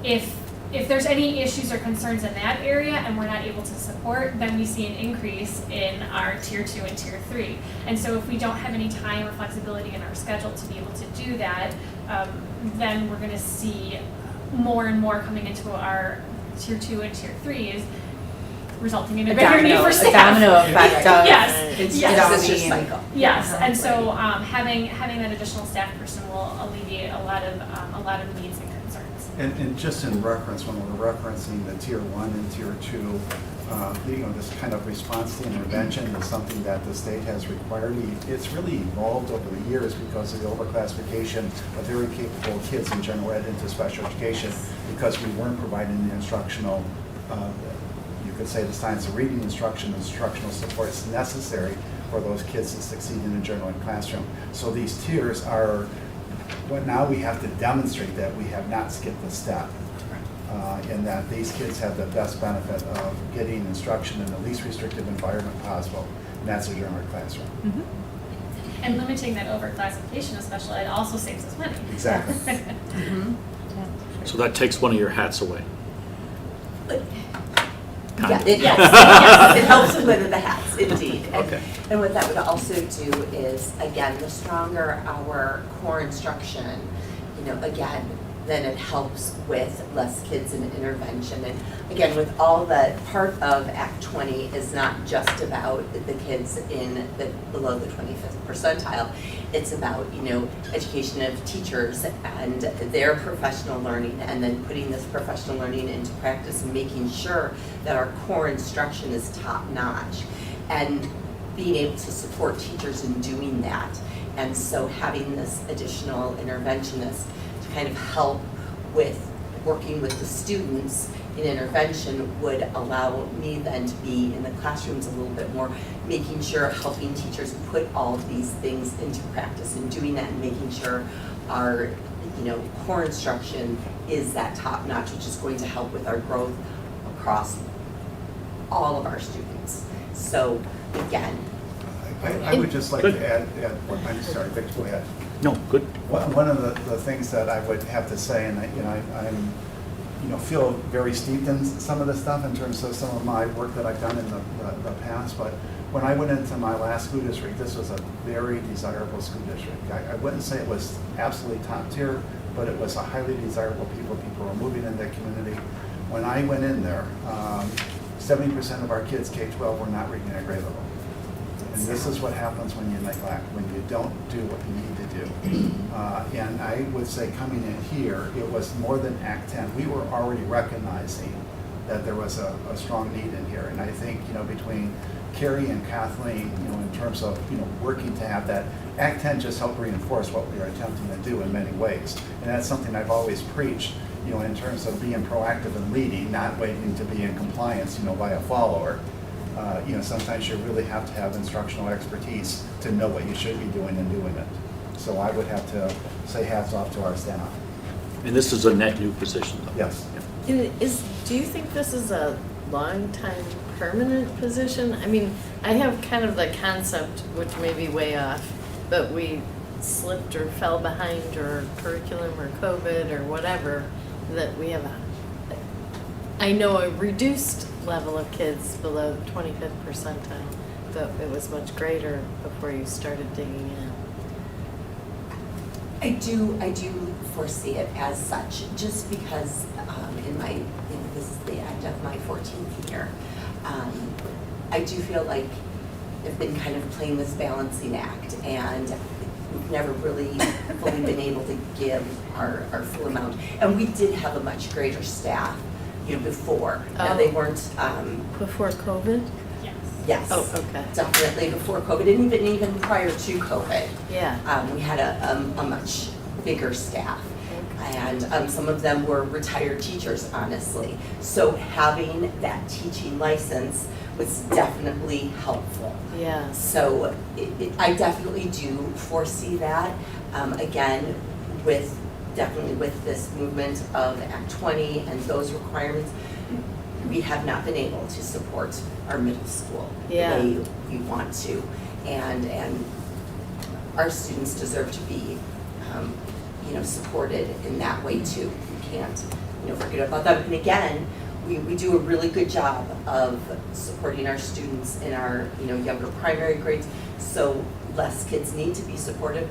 if if there's any issues or concerns in that area and we're not able to support, then we see an increase in our tier 2 and tier 3. And so if we don't have any time or flexibility in our schedule to be able to do that, then we're gonna see more and more coming into our tier 2 and tier 3s, resulting in a bigger need for staff. A domino effect of. Yes, It's yes. It's just just cycle. Yes, and so having that additional staff person will alleviate a lot of needs and concerns. And just in reference, when we're referencing the tier 1 and tier 2, this kind of response to intervention is something that the state has required. It's really evolved over the years because of the overclassification of very capable kids in general ed into special education, because we weren't providing the instructional, you could say the science of reading instructional supports necessary for those kids to succeed in a general ed classroom. So these tiers are, well, now we have to demonstrate that we have not skipped a step. And that these kids have the best benefit of getting instruction in the least restrictive environment possible, and that's a general ed classroom. Mm-hmm. And limiting that overclassification of special ed also saves us money. Exactly. So that takes one of your hats away. Yeah, Kind it Yes. helps. Yes. It helps with the hats, indeed. And- Okay. And what that would also do is, again, the stronger our core instruction, again, then it helps with less kids in intervention. And again, with all that, part of Act 20 is not just about the kids below the 25th percentile. It's about, education of teachers and their professional learning, and then putting this professional learning into practice and making sure that our core instruction is top notch, and being able to support teachers in doing that. And so having this additional interventionist to kind of help with working with the students in intervention would allow me then to be in the classrooms a little bit more, making sure, helping teachers put all of these things into practice, and doing that and making sure our core instruction is that top notch, which is going to help with our growth across all of our students. So again, I would just like to add, I'm sorry, Victor, go ahead. No, good. One of the things that I would have to say, and I'm feel very steeped in some of this stuff in terms of some of my work that I've done in the past, but when I went into my last school district, this was a very desirable school district. I wouldn't say it was absolutely top tier, but it was a highly desirable people. People were moving in the community. When I went in there, 70% of our kids K-12 were not reading at grade level. And this is what happens when you neglect, when you don't do what you need to do. And I would say coming in here, it was more than Act 10. We were already recognizing that there was a strong need in here. And I think, between Carrie and Kathleen, in terms of, working to have that, Act 10 just helped reinforce what we are attempting to do in many ways. And that's something I've always preached, in terms of being proactive and leading, not waiting to be in compliance, by a follower. Sometimes you really have to have instructional expertise to know what you should be doing and doing it. So I would have to say hats off to our staff. And this is a net new position, though. Yes. Do you think this is a long-time permanent position? I mean, I have kind of the concept, which may be way off, but we slipped or fell behind, or curriculum or COVID or whatever, that we have a reduced level of kids below the 25th percentile, but it was much greater before you started digging in. I do foresee it as such, just because this is the end of my 14th year. I do feel like I've been kind of playing this balancing act, and we've never really fully been able to give our full amount. And we did have a much greater staff, before. Now they weren't. Before COVID? Yes. Yes. Oh, okay. Definitely before COVID, and even prior to COVID. Yeah. We had a much bigger staff. And some of them were retired teachers, honestly. So having that teaching license was definitely helpful. Yeah. So I definitely do foresee that. Again, definitely with this movement of Act 20 and those requirements, we have not been able to support our middle school the way we want to. And our students deserve to be supported in that way too. You can't forget about them. And again, we do a really good job of supporting our students in our, younger primary grades, so less kids need to be supported,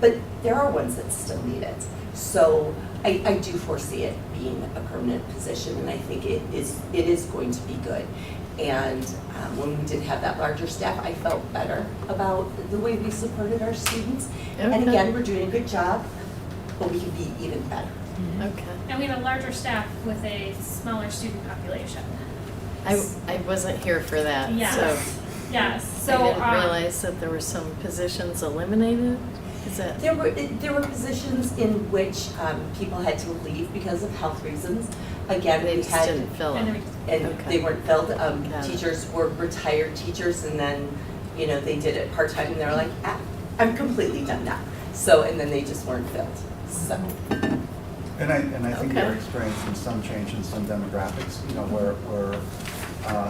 but there are ones that still need it. So I do foresee it being a permanent position, and I think it is going to be good. And when we did have that larger staff, I felt better about the way we supported our students. And Okay. again, we're doing a good job, but we can be even better. Okay. And we have a larger staff with a smaller student population. I wasn't here for that, Yes. so Yes, I so, didn't realize that there were some positions eliminated. Is that? There were positions in which people had to leave because of health reasons. Again, They we just had, didn't fill and it. then and Okay. they weren't filled. Got it. Teachers were retired teachers, and then, they did it part-time, and they were like, I'm completely done now. So, and then they just weren't filled, so. And I think Okay. you're experiencing some change in some demographics, where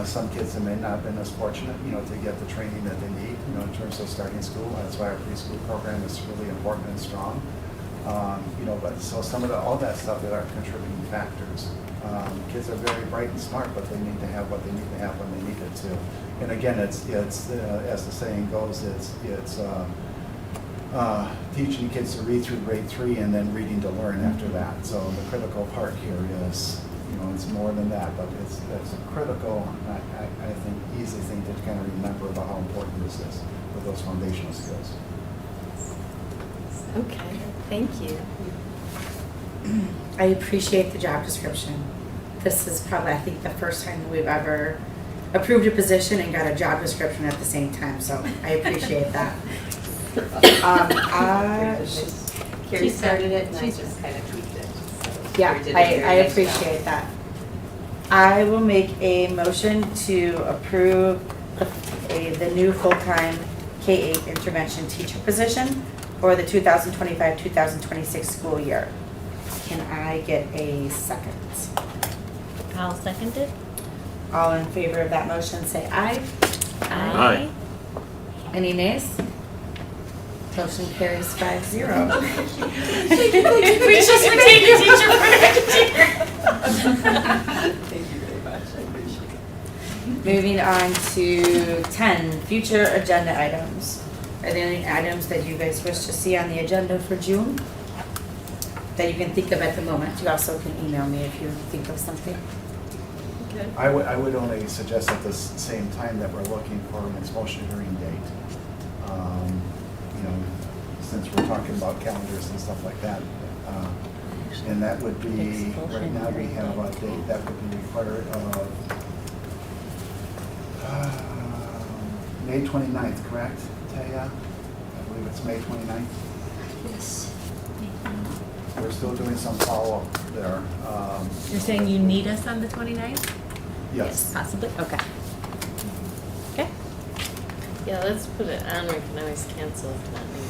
some kids that may not have been as fortunate, to get the training that they need, in terms of starting school. That's why our preschool program is really important and strong. But so some of all that stuff that are contributing factors. Kids are very bright and smart, but they need to have what they need to have when they need it to. And again, it's as the saying goes, it's teaching kids to read through grade 3 and then reading to learn after that. So the critical part here is, it's more than that, but it's a critical, I think, easy thing to kind of remember about how important this is with those foundational skills. Okay, thank you. I appreciate the job description. This is probably, I think, the first time that we've ever approved a position and got a job description at the same time, so I appreciate that. Carrie started it, and I just kind of tweaked it. So Yeah, Carrie did a I very nice job. appreciate that. I will make a motion to approve the new full-time K-8 intervention teacher position for the 2025-2026 school year. Can I get a second? I'll second it. All in favor of that motion, say aye. Aye. Any nays? Motion carries 5-0. we just retained a teacher for next year. Thank you very much, I appreciate it. Moving on to 10, future agenda items. Are there any items that you guys wish to see on the agenda for June? That you can think of at the moment? You also can email me if you think of something. Okay. I would only suggest at the same time that we're looking for an expulsion hearing date. Since we're talking about calendars and stuff like that. And that would be, right now we have a date that would be required of May 29th, correct, Taya? I believe it's May 29th. Yes. We're still doing some follow-up there. You're saying you need us on the 29th? Yes. Possibly, okay. Okay. Yeah, let's put it on, we can always cancel if not needed.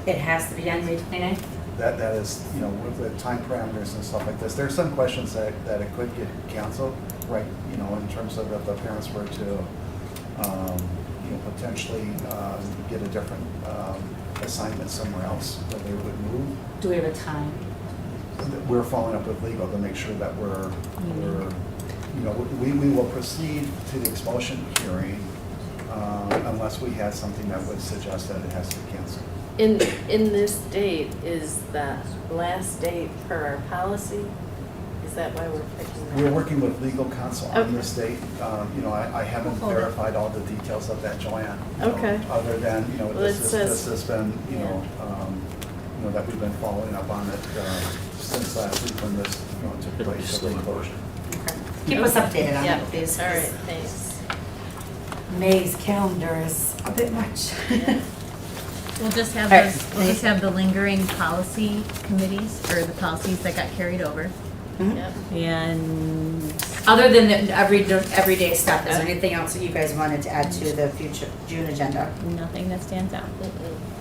It has to be done May 29th? That is, with the time parameters and stuff like this, there's some questions that it could get canceled, right? In terms of if the parents were to, potentially get a different assignment somewhere else where they would move. Do we have a time? We're following up with legal to make sure that we will proceed to the expulsion hearing unless we had something that would suggest that it has to be canceled. In this date, is the last date per our policy? Is that why we're picking that? We're working with legal counsel on Okay. this date. I haven't Hold it. verified all the details of that, Joanne. Okay. Other than, Well, this it says- has been, Yeah. that we've been following up on it since last week when this, took place, the closure. Keep us updated on Yeah, it, please. all right, thanks. May's calendar is a bit much. Yeah. We'll just have All right. the lingering policy committees, or the policies that got carried over. Mhm. Yep. And Other than the everyday stuff, is there anything else that you guys wanted to add to the future June agenda? nothing that stands out.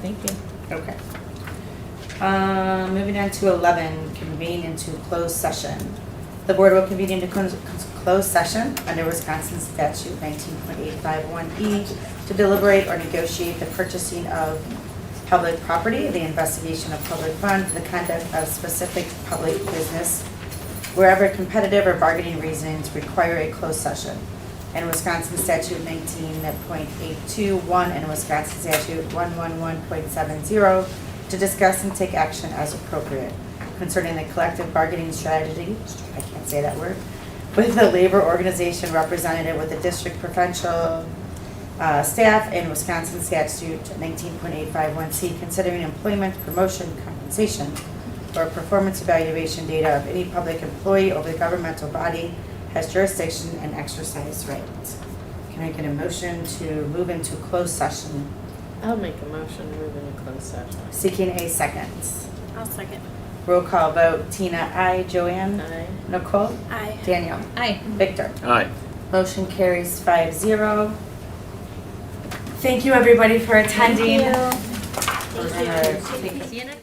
Thank you. Okay. Moving on to 11, convene into closed session. The board will convene into closed session under Wisconsin statute 19.851E to deliberate or negotiate the purchasing of public property, the investigation of public funds, the conduct of specific public business, wherever competitive or bargaining reasons require a closed session. And Wisconsin Statute 19.821 and Wisconsin Statute 111.70 to discuss and take action as appropriate concerning the collective bargaining strategy, I can't say that word, with the labor organization representative with the district provincial staff and Wisconsin Statute 19.851C considering employment, promotion, compensation, or performance evaluation data of any public employee over the governmental body has jurisdiction and exercise rights. Can I get a motion to move into closed session? I'll make a motion to move into closed session. Seeking a second. I'll second. Roll call vote. Tina, aye. Joanne? Aye. Nicole? Aye. Daniel? Aye. Victor? Aye. Motion carries 5-0. Thank you, everybody, for attending. Thank We're you. gonna take See you next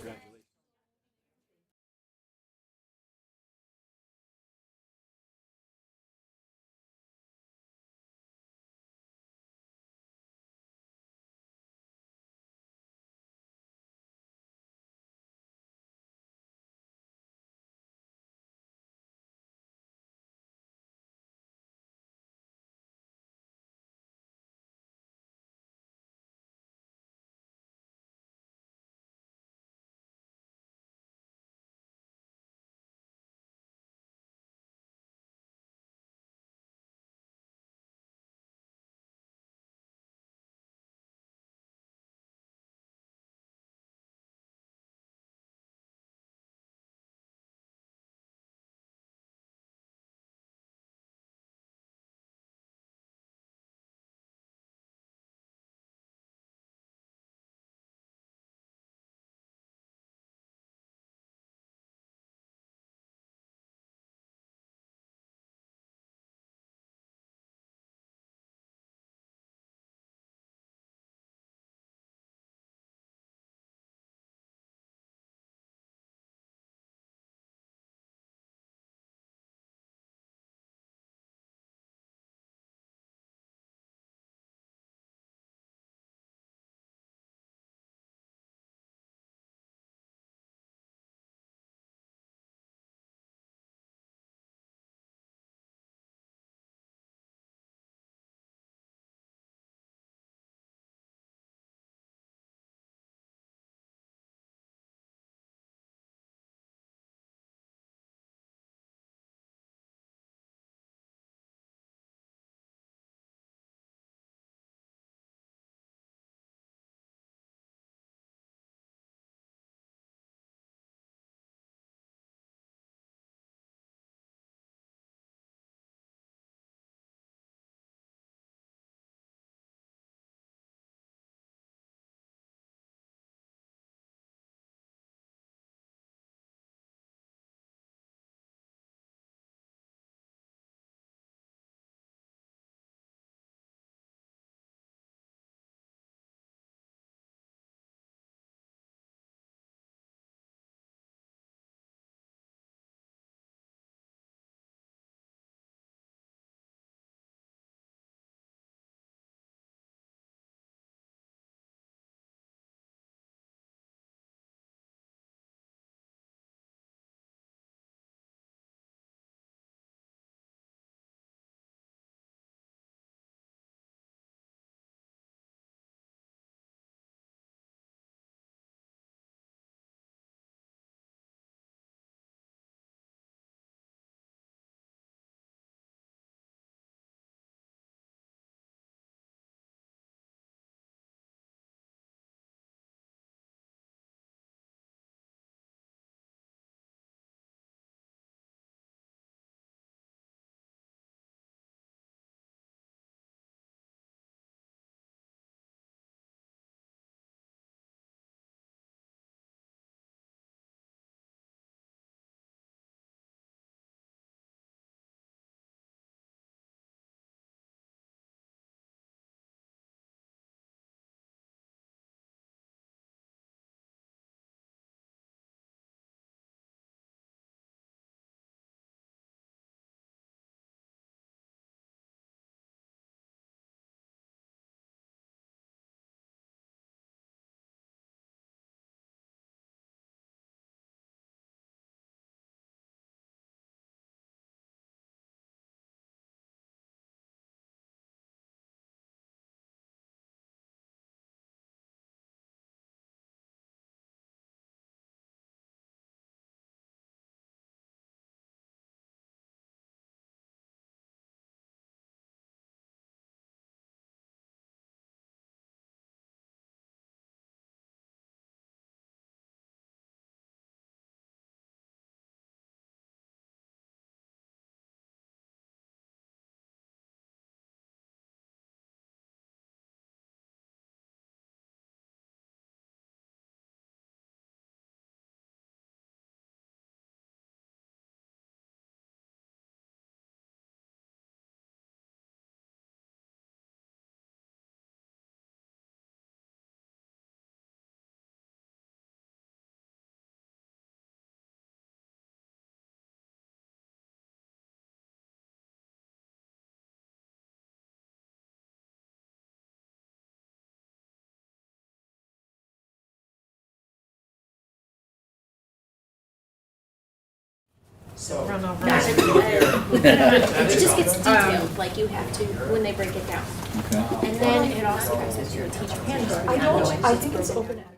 So. Run over. Not at the end. It just gets detailed, like you have to, when they break it down. Okay. And then it also goes into your teacher handbook. I not knowing don't, I it's think it's broken open. down.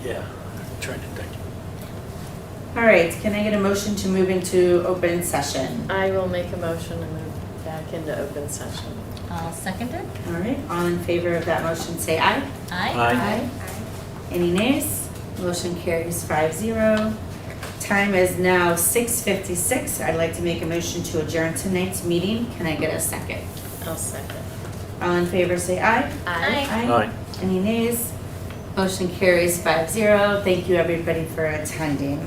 Yeah, trying to think. All right, can I get a motion to move into open session? I will make a motion to move back into open session. I'll second it. All right, all in favor of that motion, say aye. Aye. Any nays? Motion carries 5-0. Time is now 6:56. I'd like to make a motion to adjourn tonight's meeting. Can I get a second? I'll second. All in favor, say aye. Aye. Aye. Any nays? Motion carries 5-0. Thank you, everybody, for attending.